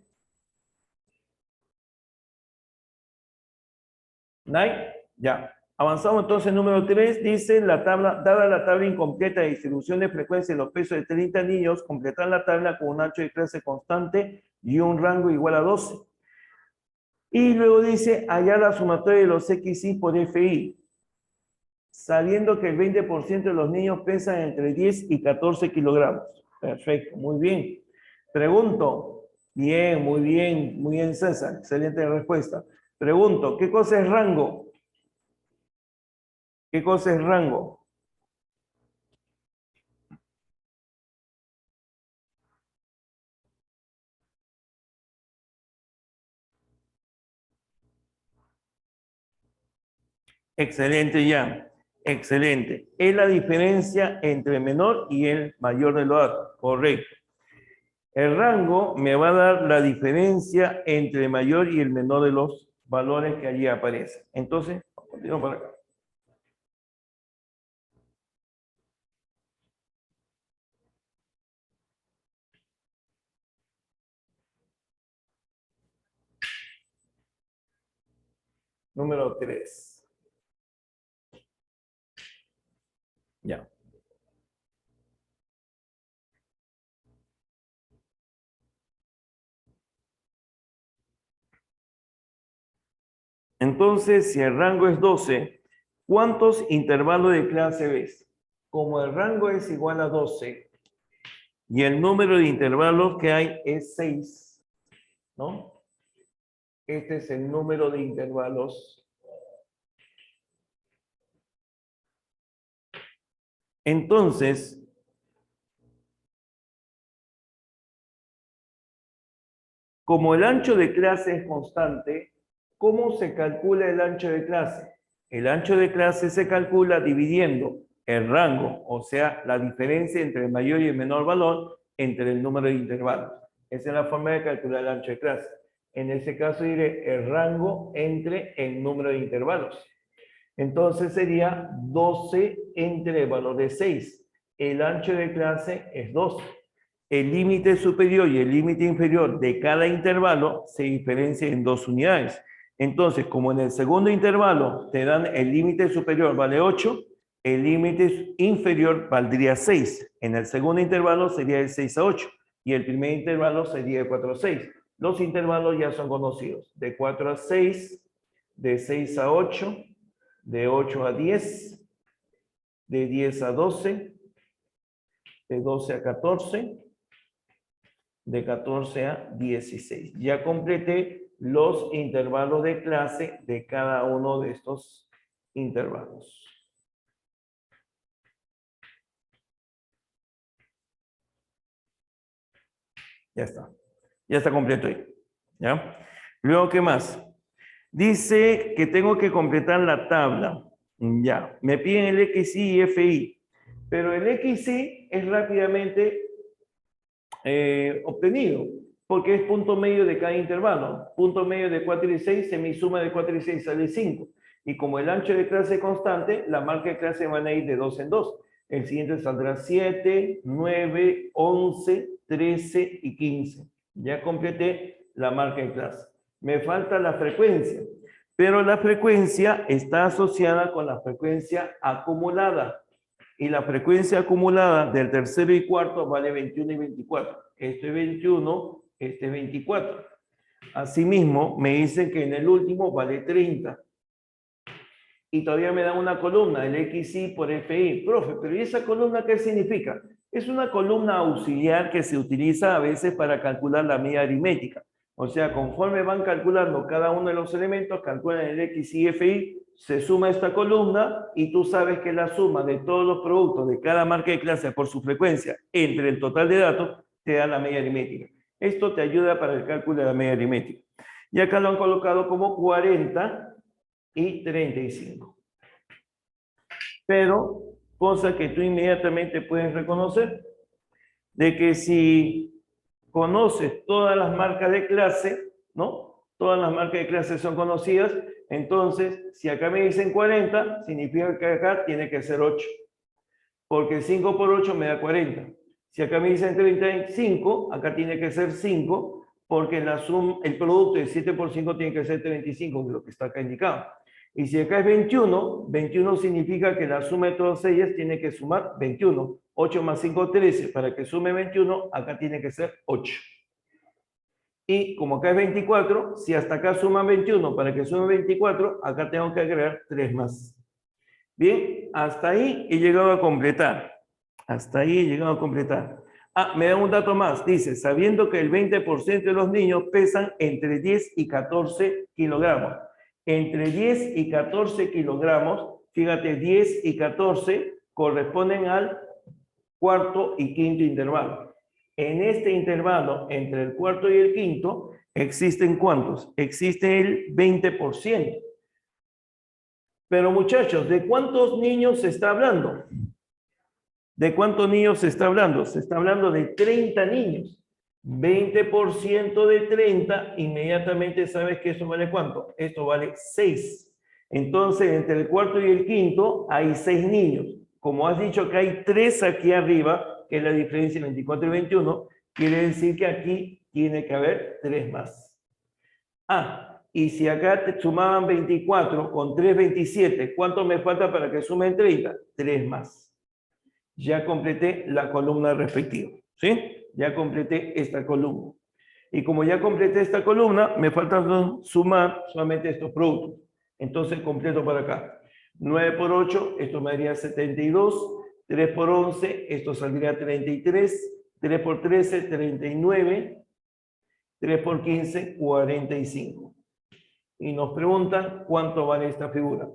¿Night? Ya. Avanzamos entonces, número 3, dice, dada la tabla incompleta de distribución de frecuencia de los pesos de 30 niños, completar la tabla con un ancho de clase constante y un rango igual a 12. Y luego dice, hallar la sumatoria de los XY por FI, sabiendo que el 20% de los niños pesan entre 10 y 14 kilogramos. Perfecto, muy bien. Pregunto, bien, muy bien, César, excelente respuesta. Pregunto, ¿qué cosa es rango? ¿Qué cosa es rango? Excelente, ya. Excelente. Es la diferencia entre el menor y el mayor de los datos. Correcto. El rango me va a dar la diferencia entre el mayor y el menor de los valores que allí aparecen. Entonces, continuamos por acá. Número 3. Ya. Entonces, si el rango es 12, ¿cuántos intervalos de clase ves? Como el rango es igual a 12 y el número de intervalos que hay es 6, ¿no? Este es el número de intervalos. Entonces, como el ancho de clase es constante, ¿cómo se calcula el ancho de clase? El ancho de clase se calcula dividiendo el rango, o sea, la diferencia entre el mayor y el menor valor entre el número de intervalos. Esa es la forma de calcular el ancho de clase. En ese caso diré el rango entre el número de intervalos. Entonces sería 12 entre el valor de 6. El ancho de clase es 12. El límite superior y el límite inferior de cada intervalo se diferencian en 2 unidades. Entonces, como en el segundo intervalo te dan el límite superior vale 8, el límite inferior valdría 6. En el segundo intervalo sería de 6 a 8 y el primer intervalo sería de 4 a 6. Los intervalos ya son conocidos, de 4 a 6, de 6 a 8, de 8 a 10, de 10 a 12, de 12 a 14, de 14 a 16. Ya completé los intervalos de clase de cada uno de estos intervalos. Ya está. Ya está completo ahí. ¿Ya? Luego, ¿qué más? Dice que tengo que completar la tabla. Ya. Me piden el XY y FI. Pero el XY es rápidamente obtenido, porque es punto medio de cada intervalo. Punto medio de 4 y 6, semisuma de 4 y 6 sale 5. Y como el ancho de clase es constante, la marca de clase van a ir de 2 en 2. El siguiente saldrá 7, 9, 11, 13 y 15. Ya completé la marca de clase. Me falta la frecuencia, pero la frecuencia está asociada con la frecuencia acumulada. Y la frecuencia acumulada del tercero y cuarto vale 21 y 24. Este es 21, este es 24. Asimismo, me dicen que en el último vale 30. y todavía me dan una columna, el XI por FI. Profe, pero ¿y esa columna qué significa? Es una columna auxiliar que se utiliza a veces para calcular la media aritmética. O sea, conforme van calculando cada uno de los elementos, calculan el XI y FI, se suma esta columna y tú sabes que la suma de todos los productos de cada marca de clase por su frecuencia entre el total de datos te da la media aritmética. Esto te ayuda para el cálculo de la media aritmética. Y acá lo han colocado como 40 y 35. Pero, cosa que tú inmediatamente puedes reconocer, de que si conoces todas las marcas de clase, ¿no? Todas las marcas de clase son conocidas, entonces, si acá me dicen 40, significa que acá tiene que ser 8. Porque 5 por 8 me da 40. Si acá me dicen 35, acá tiene que ser 5, porque el producto de 7 por 5 tiene que ser 35, de lo que está acá indicado. Y si acá es 21, 21 significa que la suma de todas ellas tiene que sumar 21. 8 más 5, 13. Para que sume 21, acá tiene que ser 8. Y como acá es 24, si hasta acá suma 21, para que sume 24, acá tengo que agregar 3 más. Bien, hasta ahí he llegado a completar. Hasta ahí he llegado a completar. Ah, me da un dato más. Dice, sabiendo que el 20% de los niños pesan entre 10 y 14 kilogramos. Entre 10 y 14 kilogramos, fíjate, 10 y 14 corresponden al cuarto y quinto intervalo. En este intervalo, entre el cuarto y el quinto, ¿existen cuántos? Existe el 20%. Pero muchachos, ¿de cuántos niños se está hablando? ¿De cuántos niños se está hablando? Se está hablando de 30 niños. 20% de 30, inmediatamente sabes que esto vale ¿cuánto? Esto vale 6. Entonces, entre el cuarto y el quinto hay 6 niños. Como has dicho que hay 3 aquí arriba, que es la diferencia entre 24 y 21, quiere decir que aquí tiene que haber 3 más. Ah, y si acá te sumaban 24 con 3, 27, ¿cuánto me falta para que sumen 30? 3 más. Ya completé la columna respectiva, ¿sí? Ya completé esta columna. Y como ya completé esta columna, me falta sumar solamente estos productos. Entonces completo para acá. 9 por 8, esto me daría 72. 3 por 11, esto saldría 33. 3 por 13, 39. 3 por 15, 45. Y nos preguntan cuánto vale esta figura.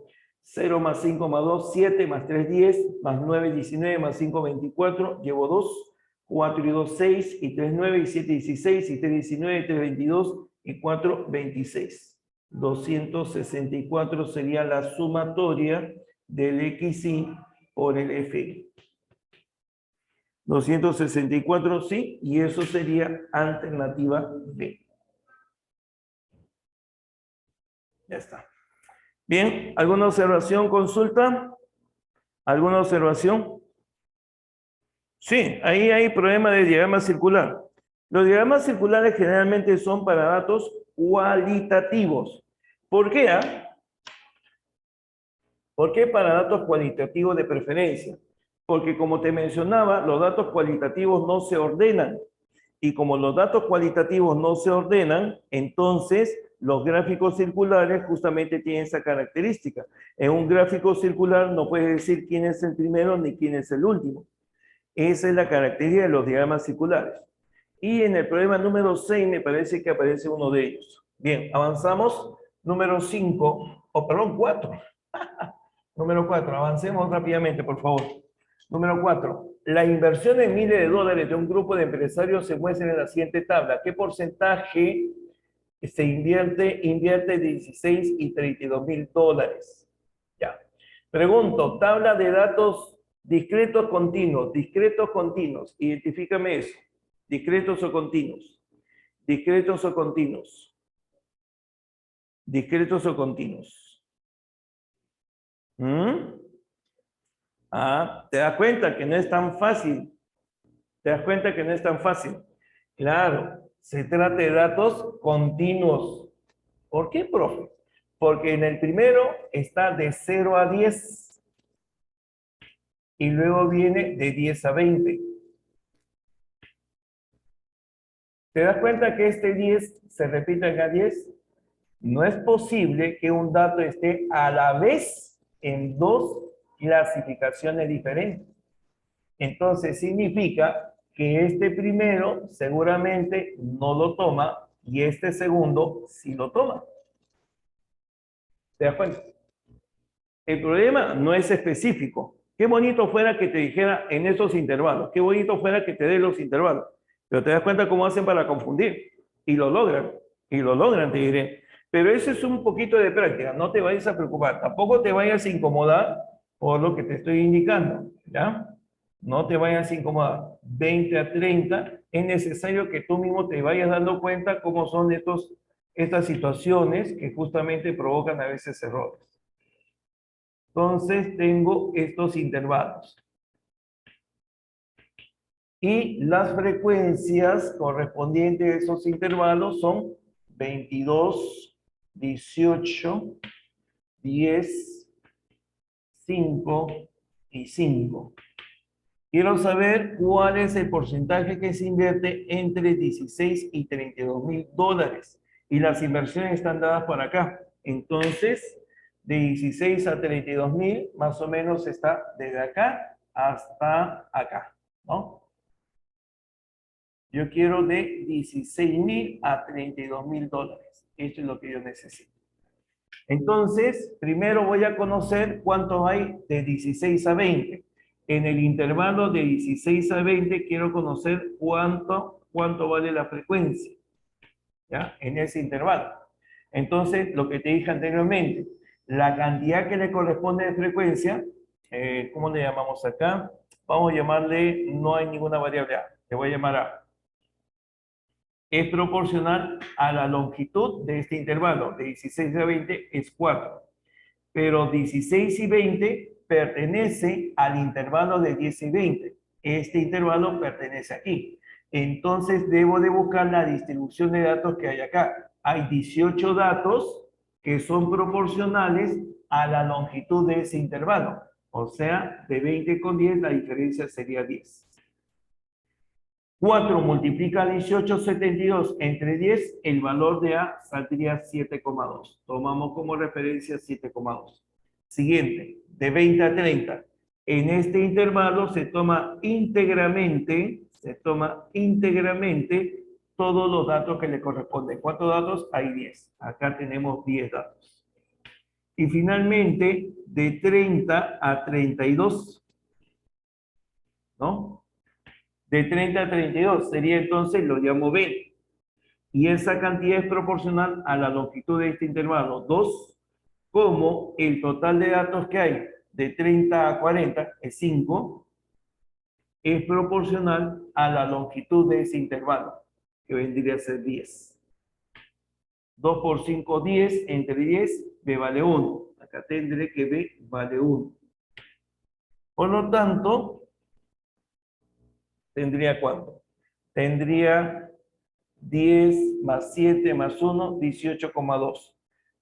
0 más 5 más 2, 7, más 3, 10, más 9, 19, más 5, 24, llevo 2, 4 y 2, 6, y 3, 9, y 7, 16, y 3, 19, y 3, 22, y 4, 26. 264 sería la sumatoria del XI por el FI. 264 sí, y eso sería alternativa B. Ya está. Bien, ¿alguna observación, consulta? ¿Alguna observación? Sí, ahí hay problema de diagrama circular. Los diagramas circulares generalmente son para datos cualitativos. ¿Por qué? ¿Por qué para datos cualitativos de preferencia? Porque como te mencionaba, los datos cualitativos no se ordenan. Y como los datos cualitativos no se ordenan, entonces los gráficos circulares justamente tienen esa característica. En un gráfico circular no puedes decir quién es el primero ni quién es el último. Esa es la característica de los diagramas circulares. Y en el problema número 6 me parece que aparece uno de ellos. Bien, avanzamos. Número 5, o perdón, 4. Número 4, avancemos rápidamente, por favor. Número 4. La inversión en miles de dólares de un grupo de empresarios se muestra en la siguiente tabla. ¿Qué porcentaje se invierte 16 y 32 mil dólares? Ya. Pregunto, tabla de datos discretos continuos. Discretos continuos. Identifícame eso. Discretos o continuos. Discretos o continuos. Discretos o continuos. Ah, te das cuenta que no es tan fácil. Te das cuenta que no es tan fácil. Claro, se trata de datos continuos. ¿Por qué, profe? Porque en el primero está de 0 a 10 y luego viene de 10 a 20. ¿Te das cuenta que este 10 se repite acá 10? No es posible que un dato esté a la vez en dos clasificaciones diferentes. Entonces significa que este primero seguramente no lo toma y este segundo sí lo toma. ¿Te das cuenta? El problema no es específico. Qué bonito fuera que te dijera en esos intervalos. Qué bonito fuera que te dé los intervalos. Pero te das cuenta cómo hacen para confundir. Y lo logran. Y lo logran, te diré. Pero eso es un poquito de práctica. No te vayas a preocupar. Tampoco te vayas a incomodar por lo que te estoy indicando. ¿Ya? No te vayas a incomodar. 20 a 30. Es necesario que tú mismo te vayas dando cuenta cómo son estas situaciones que justamente provocan a veces errores. Entonces tengo estos intervalos. Y las frecuencias correspondientes a esos intervalos son 22, 18, 10, 5 y 5. Quiero saber cuál es el porcentaje que se invierte entre 16 y 32 mil dólares. Y las inversiones están dadas por acá. Entonces, de 16 a 32 mil, más o menos está desde acá hasta acá, ¿no? Yo quiero de 16 mil a 32 mil dólares. Esto es lo que yo necesito. Entonces, primero voy a conocer cuánto hay de 16 a 20. En el intervalo de 16 a 20 quiero conocer cuánto vale la frecuencia, ¿ya? En ese intervalo. Entonces, lo que te dije anteriormente, la cantidad que le corresponde de frecuencia, ¿cómo le llamamos acá? Vamos a llamarle, no hay ninguna variable A, le voy a llamar A. Es proporcional a la longitud de este intervalo, de 16 a 20 es 4. Pero 16 y 20 pertenece al intervalo de 10 y 20. Este intervalo pertenece aquí. Entonces debo de buscar la distribución de datos que hay acá. Hay 18 datos que son proporcionales a la longitud de ese intervalo. O sea, de 20 con 10 la diferencia sería 10. 4 multiplica 18, 72 entre 10, el valor de A saldría 7,2. Tomamos como referencia 7,2. Siguiente, de 20 a 30. En este intervalo se toma íntegramente todos los datos que le corresponden. ¿Cuántos datos? Hay 10. Acá tenemos 10 datos. Y finalmente, de 30 a 32, ¿no? De 30 a 32 sería entonces, lo llamo B. Y esa cantidad es proporcional a la longitud de este intervalo, 2, como el total de datos que hay de 30 a 40 es 5, es proporcional a la longitud de ese intervalo, que vendría a ser 10. 2 por 5, 10, entre 10, B vale 1. Acá tendré que B vale 1. Por lo tanto, ¿tendría cuánto? Tendría 10 más 7 más 1, 18,2.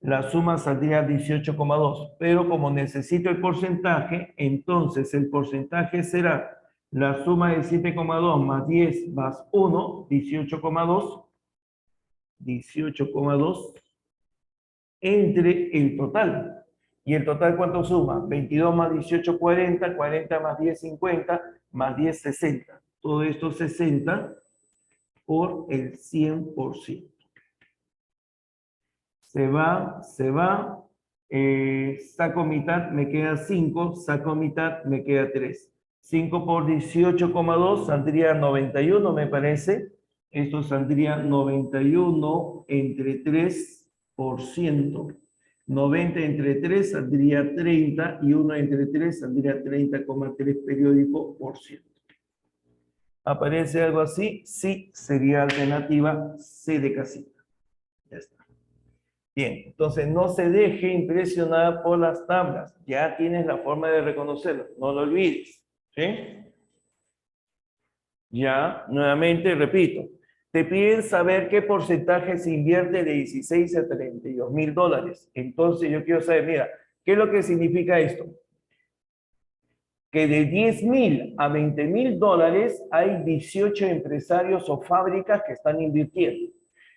La suma saldría 18,2. Pero como necesito el porcentaje, entonces el porcentaje será la suma de 7,2 más 10 más 1, 18,2. 18,2 entre el total. ¿Y el total cuánto suma? 22 más 18, 40, 40 más 10, 50, más 10, 60. Todo esto 60 por el 100%. Se va, saco mitad, me queda 5, saco mitad, me queda 3. 5 por 18,2 saldría 91, me parece. Esto saldría 91 entre 3%. 90 entre 3 saldría 30 y 1 entre 3 saldría 30,3 periódico por ciento. ¿Aparece algo así? Sí, sería alternativa C de casita. Ya está. Bien, entonces no se deje impresionar por las tablas. Ya tienes la forma de reconocerlo. No lo olvides. ¿Sí? Ya, nuevamente repito. Te piden saber qué porcentaje se invierte de 16 a 32 mil dólares. Entonces yo quiero saber, mira, ¿qué es lo que significa esto? Que de 10 mil a 20 mil dólares hay 18 empresarios o fábricas que están invirtiendo.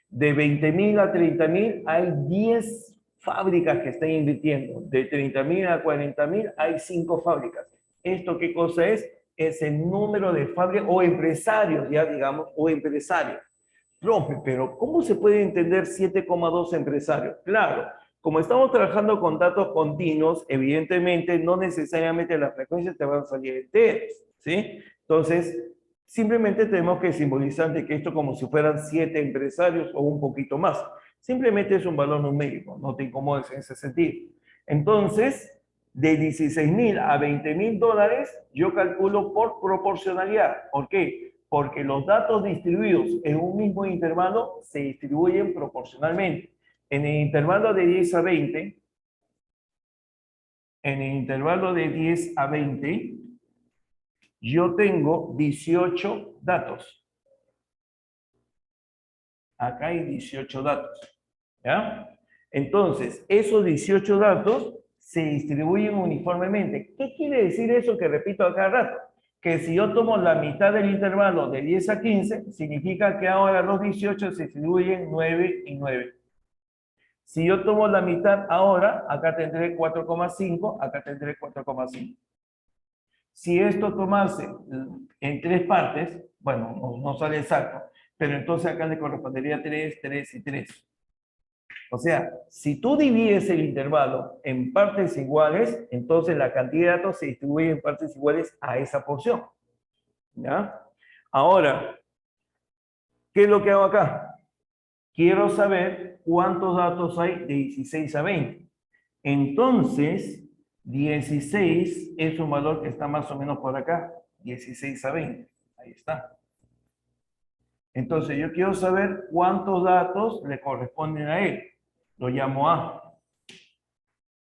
De 20 mil a 30 mil hay 10 fábricas que están invirtiendo. De 30.000 a 40.000 hay 5 fábricas. ¿Esto qué cosa es? Es el número de fábricas o empresarios, ya digamos, o empresarios. Profe, pero ¿cómo se puede entender 7,2 empresarios? Claro, como estamos trabajando con datos continuos, evidentemente no necesariamente las frecuencias te van a salir enteras, ¿sí? Entonces, simplemente tenemos que simbolizar de que esto como si fueran 7 empresarios o un poquito más. Simplemente es un valor numérico, no te incomodes en ese sentido. Entonces, de 16.000 a 20.000 dólares, yo calculo por proporcionalidad. ¿Por qué? Porque los datos distribuidos en un mismo intervalo se distribuyen proporcionalmente. En el intervalo de 10 a 20, en el intervalo de 10 a 20, yo tengo 18 datos. Acá hay 18 datos. ¿Ya? Entonces, esos 18 datos se distribuyen uniformemente. ¿Qué quiere decir eso que repito a cada rato? Que si yo tomo la mitad del intervalo de 10 a 15, significa que ahora los 18 se distribuyen 9 y 9. Si yo tomo la mitad ahora, acá tendré 4,5, acá tendré 4,5. Si esto tomase en 3 partes, bueno, no sale exacto, pero entonces acá le correspondería 3, 3 y 3. O sea, si tú divides el intervalo en partes iguales, entonces la cantidad de datos se distribuye en partes iguales a esa porción. ¿Ya? Ahora, ¿qué es lo que hago acá? Quiero saber cuántos datos hay de 16 a 20. Entonces, 16 es un valor que está más o menos por acá. 16 a 20. Ahí está. Entonces, yo quiero saber cuántos datos le corresponden a él. Lo llamo A.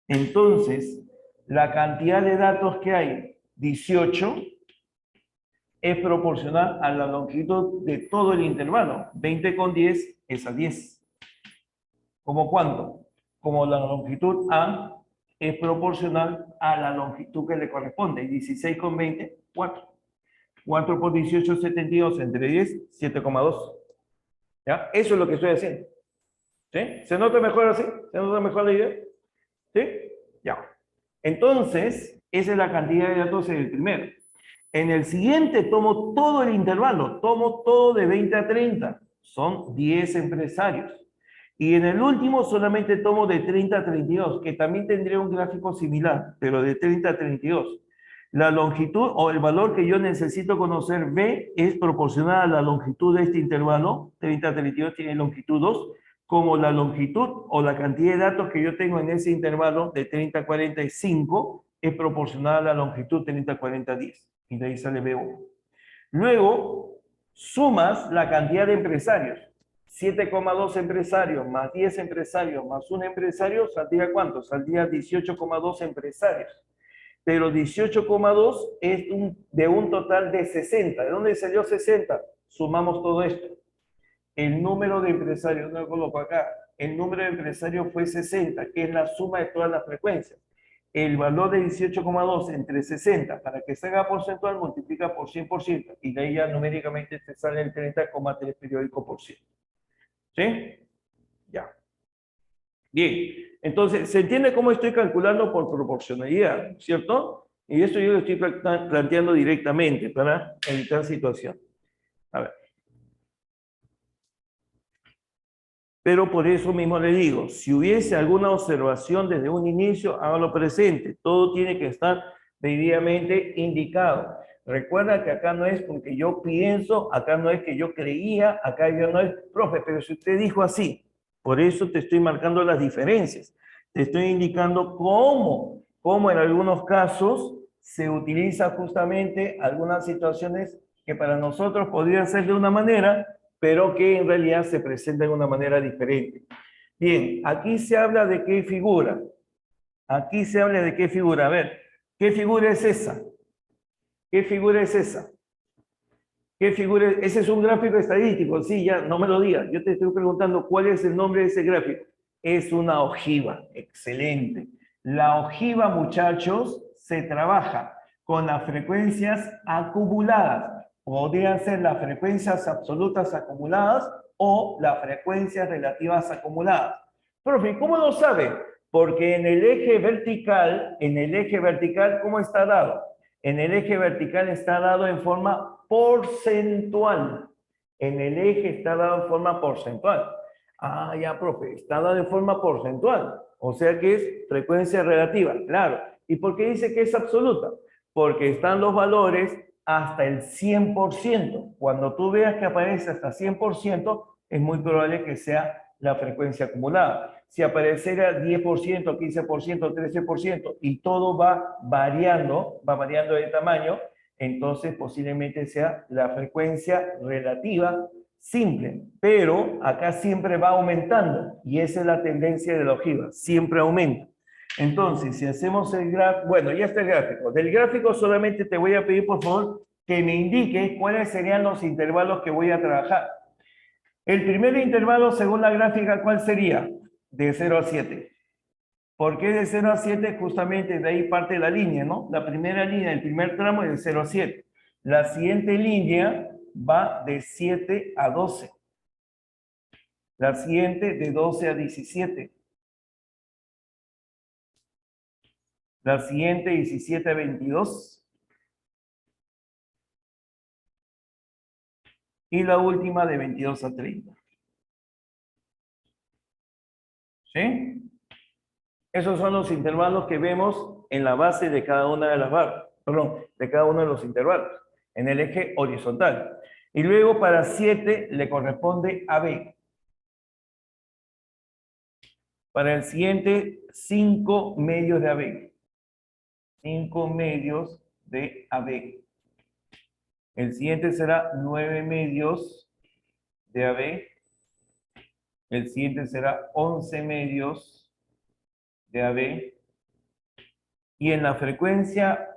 Entonces, la cantidad de datos que hay, 18, es proporcional a la longitud de todo el intervalo. 20 con 10 es a 10. ¿Cómo cuánto? Como la longitud A es proporcional a la longitud que le corresponde. 16 con 20, 4. 4 por 18, 72. Entre 10, 7,2. ¿Ya? Eso es lo que estoy haciendo. ¿Sí? ¿Se nota mejor así? ¿Se nota mejor la idea? ¿Sí? Ya. Entonces, esa es la cantidad de datos en el primero. En el siguiente tomo todo el intervalo, tomo todo de 20 a 30. Son 10 empresarios. Y en el último solamente tomo de 30 a 32, que también tendría un gráfico similar, pero de 30 a 32. La longitud o el valor que yo necesito conocer, B, es proporcional a la longitud de este intervalo. 30 a 32 tiene longitud 2, como la longitud o la cantidad de datos que yo tengo en ese intervalo de 30 a 45 es proporcional a la longitud 30 a 40 a 10. Y de ahí sale B1. Luego, sumas la cantidad de empresarios. 7,2 empresarios más 10 empresarios más un empresario, ¿saldría cuánto? Saldría 18,2 empresarios. Pero 18,2 es de un total de 60. ¿De dónde salió 60? Sumamos todo esto. El número de empresarios, no lo coloco acá, el número de empresarios fue 60, que es la suma de todas las frecuencias. El valor de 18,2 entre 60, para que se haga porcentual, multiplica por 100%, y de ahí ya numéricamente te sale el 30,3 periódico por ciento. ¿Sí? Ya. Bien, entonces, ¿se entiende cómo estoy calculando por proporcionalidad, cierto? Y esto yo lo estoy planteando directamente para evitar situación. A ver. Pero por eso mismo le digo, si hubiese alguna observación desde un inicio, hágalo presente. Todo tiene que estar debidamente indicado. Recuerda que acá no es porque yo pienso, acá no es que yo creía, acá yo no es, profe, pero si usted dijo así, por eso te estoy marcando las diferencias. Te estoy indicando cómo en algunos casos se utiliza justamente algunas situaciones que para nosotros podrían ser de una manera, pero que en realidad se presenta de una manera diferente. Bien, aquí se habla de qué figura. Aquí se habla de qué figura. A ver, ¿qué figura es esa? ¿Qué figura es esa? ¿Qué figura es? Ese es un gráfico estadístico. Sí, ya, no me lo digas. Yo te estoy preguntando cuál es el nombre de ese gráfico. Es una ojiva. Excelente. La ojiva, muchachos, se trabaja con las frecuencias acumuladas. Podrían ser las frecuencias absolutas acumuladas o las frecuencias relativas acumuladas. Profe, ¿cómo lo sabe? Porque en el eje vertical, ¿cómo está dado? En el eje vertical está dado en forma porcentual. En el eje está dado en forma porcentual. Ah, ya, profe, está dado en forma porcentual. O sea que es frecuencia relativa, claro. ¿Y por qué dice que es absoluta? Porque están los valores hasta el 100%. Cuando tú veas que aparece hasta 100%, es muy probable que sea la frecuencia acumulada. Si apareciera 10%, 15%, 13% y todo va variando de tamaño, entonces posiblemente sea la frecuencia relativa simple. Pero acá siempre va aumentando y esa es la tendencia de la ojiva, siempre aumenta. Entonces, si hacemos el gráfico, bueno, ya está el gráfico. Del gráfico solamente te voy a pedir, por favor, que me indiques cuáles serían los intervalos que voy a trabajar. El primer intervalo, según la gráfica, ¿cuál sería? De 0 a 7. ¿Por qué de 0 a 7? Justamente de ahí parte la línea, ¿no? La primera línea, el primer tramo es de 0 a 7. La siguiente línea va de 7 a 12. La siguiente de 12 a 17. La siguiente 17 a 22. Y la última de 22 a 30. ¿Sí? Esos son los intervalos que vemos en la base de cada una de las barras, perdón, de cada uno de los intervalos, en el eje horizontal. Y luego para 7 le corresponde AB. Para el siguiente, 5 medios de AB. 5 medios de AB. El siguiente será 9 medios de AB. El siguiente será 11 medios de AB. Y en la frecuencia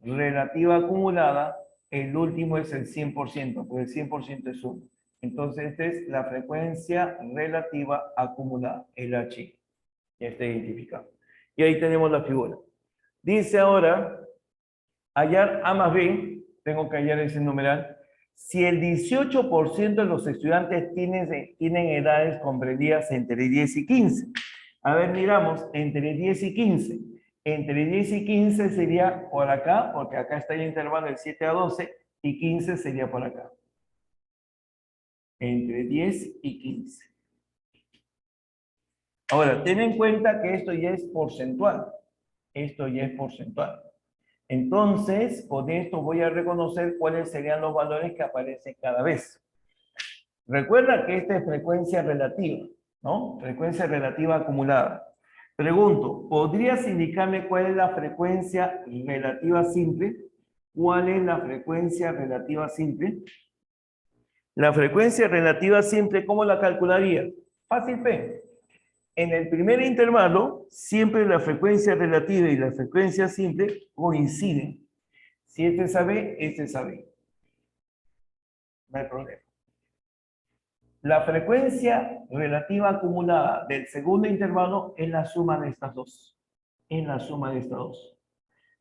relativa acumulada, el último es el 100%, porque el 100% es 1. Entonces, esta es la frecuencia relativa acumulada, el H. Ya está identificado. Y ahí tenemos la figura. Dice ahora, hallar A más B, tengo que hallar ese numeral, si el 18% de los estudiantes tienen edades comprendidas entre 10 y 15. A ver, miramos, entre 10 y 15. Entre 10 y 15 sería por acá, porque acá está el intervalo del 7 a 12, y 15 sería por acá. Entre 10 y 15. Ahora, ten en cuenta que esto ya es porcentual. Esto ya es porcentual. Entonces, con esto voy a reconocer cuáles serían los valores que aparecen cada vez. Recuerda que esta es frecuencia relativa, ¿no? Frecuencia relativa acumulada. Pregunto, ¿podrías indicarme cuál es la frecuencia relativa simple? ¿Cuál es la frecuencia relativa simple? La frecuencia relativa simple, ¿cómo la calcularía? Fácil, P. En el primer intervalo, siempre la frecuencia relativa y la frecuencia simple coinciden. Si este es AB, este es AB. No hay problema. La frecuencia relativa acumulada del segundo intervalo es la suma de estas dos. Es la suma de estas dos.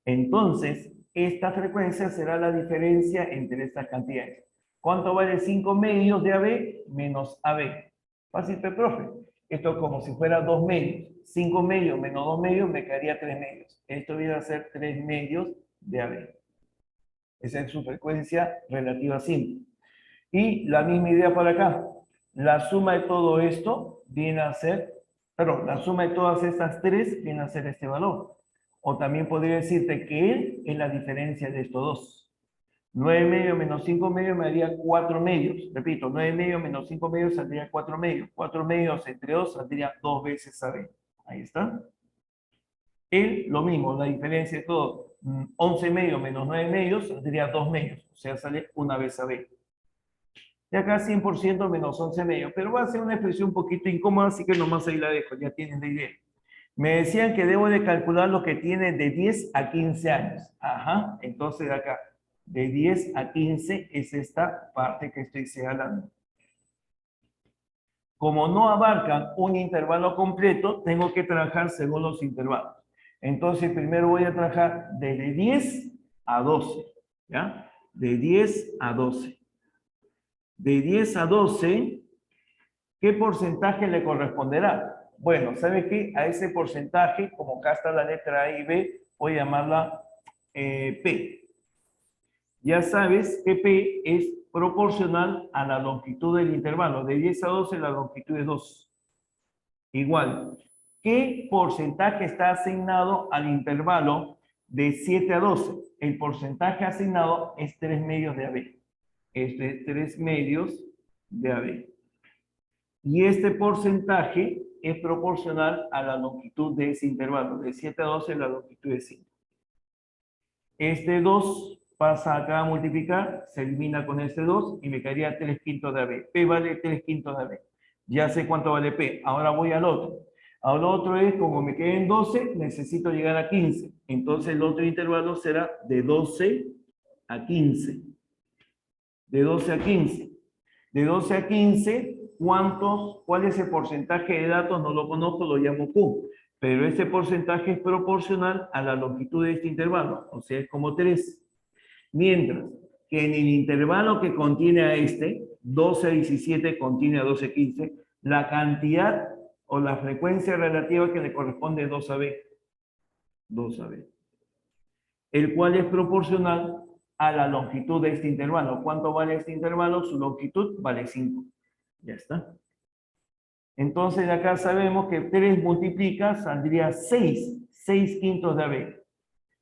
Entonces, esta frecuencia será la diferencia entre estas cantidades. ¿Cuánto vale 5 medios de AB menos AB? Fácil, profe. Esto es como si fuera 2 medios. 5 medios menos 2 medios me quedaría 3 medios. Esto viene a ser 3 medios de AB. Esa es su frecuencia relativa simple. Y la misma idea para acá. La suma de todo esto viene a ser, perdón, la suma de todas estas tres viene a ser este valor. O también podría decirte que él es la diferencia de estos dos. 9 medios menos 5 medios me daría 4 medios. Repito, 9 medios menos 5 medios saldría 4 medios. 4 medios entre 2 saldría 2 veces AB. Ahí está. Él, lo mismo, la diferencia de todo. 11 medios menos 9 medios saldría 2 medios. O sea, sale una vez AB. Y acá 100% menos 11 medios. Pero va a ser una expresión un poquito incómoda, así que nomás ahí la dejo. Ya tienen la idea. Me decían que debo de calcular lo que tiene de 10 a 15 años. Ajá, entonces acá, de 10 a 15 es esta parte que estoy señalando. Como no abarcan un intervalo completo, tengo que trabajar según los intervalos. Entonces, primero voy a trabajar desde 10 a 12, ¿ya? De 10 a 12. De 10 a 12, ¿Qué porcentaje le corresponderá? Bueno, ¿sabe qué? A ese porcentaje, como acá está la letra A y B, voy a llamarla P. Ya sabes que P es proporcional a la longitud del intervalo. De 10 a 12 la longitud es 2. Igual, ¿qué porcentaje está asignado al intervalo de 7 a 12? El porcentaje asignado es 3 medios de AB. Este es 3 medios de AB. Y este porcentaje es proporcional a la longitud de ese intervalo. De 7 a 12 la longitud es 5. Este 2 pasa acá a multiplicar, se elimina con este 2 y me quedaría 3 quintos de AB. P vale 3 quintos de AB. Ya sé cuánto vale P. Ahora voy al otro. Ahora otro es, como me quedé en 12, necesito llegar a 15. Entonces el otro intervalo será de 12 a 15. De 12 a 15. De 12 a 15, ¿cuál es el porcentaje de datos? No lo conozco, lo llamo Q. Pero ese porcentaje es proporcional a la longitud de este intervalo. O sea, es como 3. Mientras que en el intervalo que contiene a este, 12 a 17 contiene a 12 a 15, la cantidad o la frecuencia relativa que le corresponde es 2AB. 2AB. El cual es proporcional a la longitud de este intervalo. ¿Cuánto vale este intervalo? Su longitud vale 5. Ya está. Entonces de acá sabemos que 3 multiplica, saldría 6. 6 quintos de AB.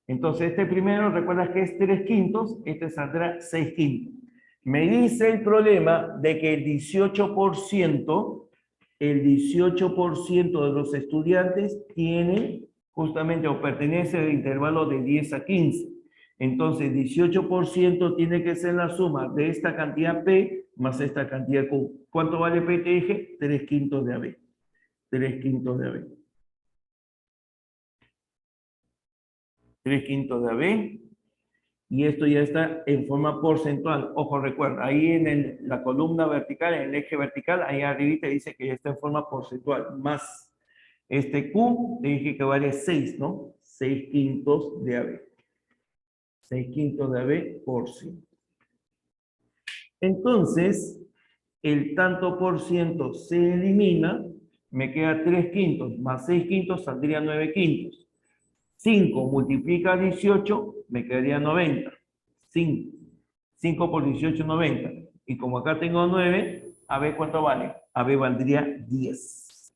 Entonces este primero, recuerdas que es 3 quintos, este saldrá 6 quintos. Me dice el problema de que el 18% de los estudiantes tienen justamente o pertenece al intervalo de 10 a 15. Entonces 18% tiene que ser la suma de esta cantidad P más esta cantidad Q. ¿Cuánto vale P? Te dije 3 quintos de AB. 3 quintos de AB. 3 quintos de AB. Y esto ya está en forma porcentual. Ojo, recuerda, ahí en la columna vertical, en el eje vertical, ahí arribita dice que ya está en forma porcentual. Más este Q, le dije que vale 6, ¿no? 6 quintos de AB. 6 quintos de AB por 100. Entonces, el tanto por ciento se elimina, me queda 3 quintos, más 6 quintos saldría 9 quintos. 5 multiplica 18, me quedaría 90. 5. 5 por 18, 90. Y como acá tengo 9, a ver cuánto vale. A B valdría 10.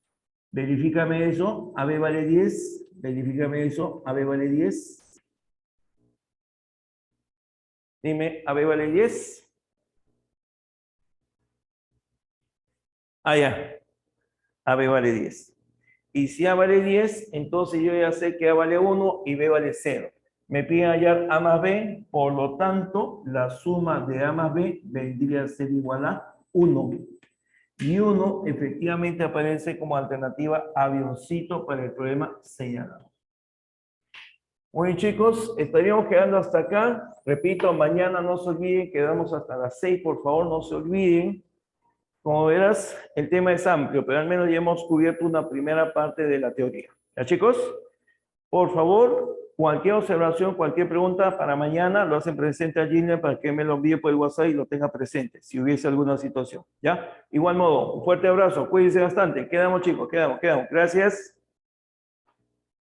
Verifícame eso. A B vale 10. Verifícame eso. A B vale 10. Dime, ¿A B vale 10? Ah, ya. A B vale 10. Y si A vale 10, entonces yo ya sé que A vale 1 y B vale 0. Me piden hallar A más B, por lo tanto, la suma de A más B vendría a ser igual a 1. Y 1 efectivamente aparece como alternativa avioncito para el problema señalado. Bueno, chicos, estaríamos quedando hasta acá. Repito, mañana no se olviden, quedamos hasta las 6, por favor, no se olviden. Como verás, el tema es amplio, pero al menos ya hemos cubierto una primera parte de la teoría. ¿Ya, chicos? Por favor, cualquier observación, cualquier pregunta para mañana, lo hacen presente a Gina para que me lo envíe por el WhatsApp y lo tenga presente, si hubiese alguna situación. ¿Ya? Igual modo, un fuerte abrazo, cuídense bastante. Quedamos, chicos, quedamos. Gracias.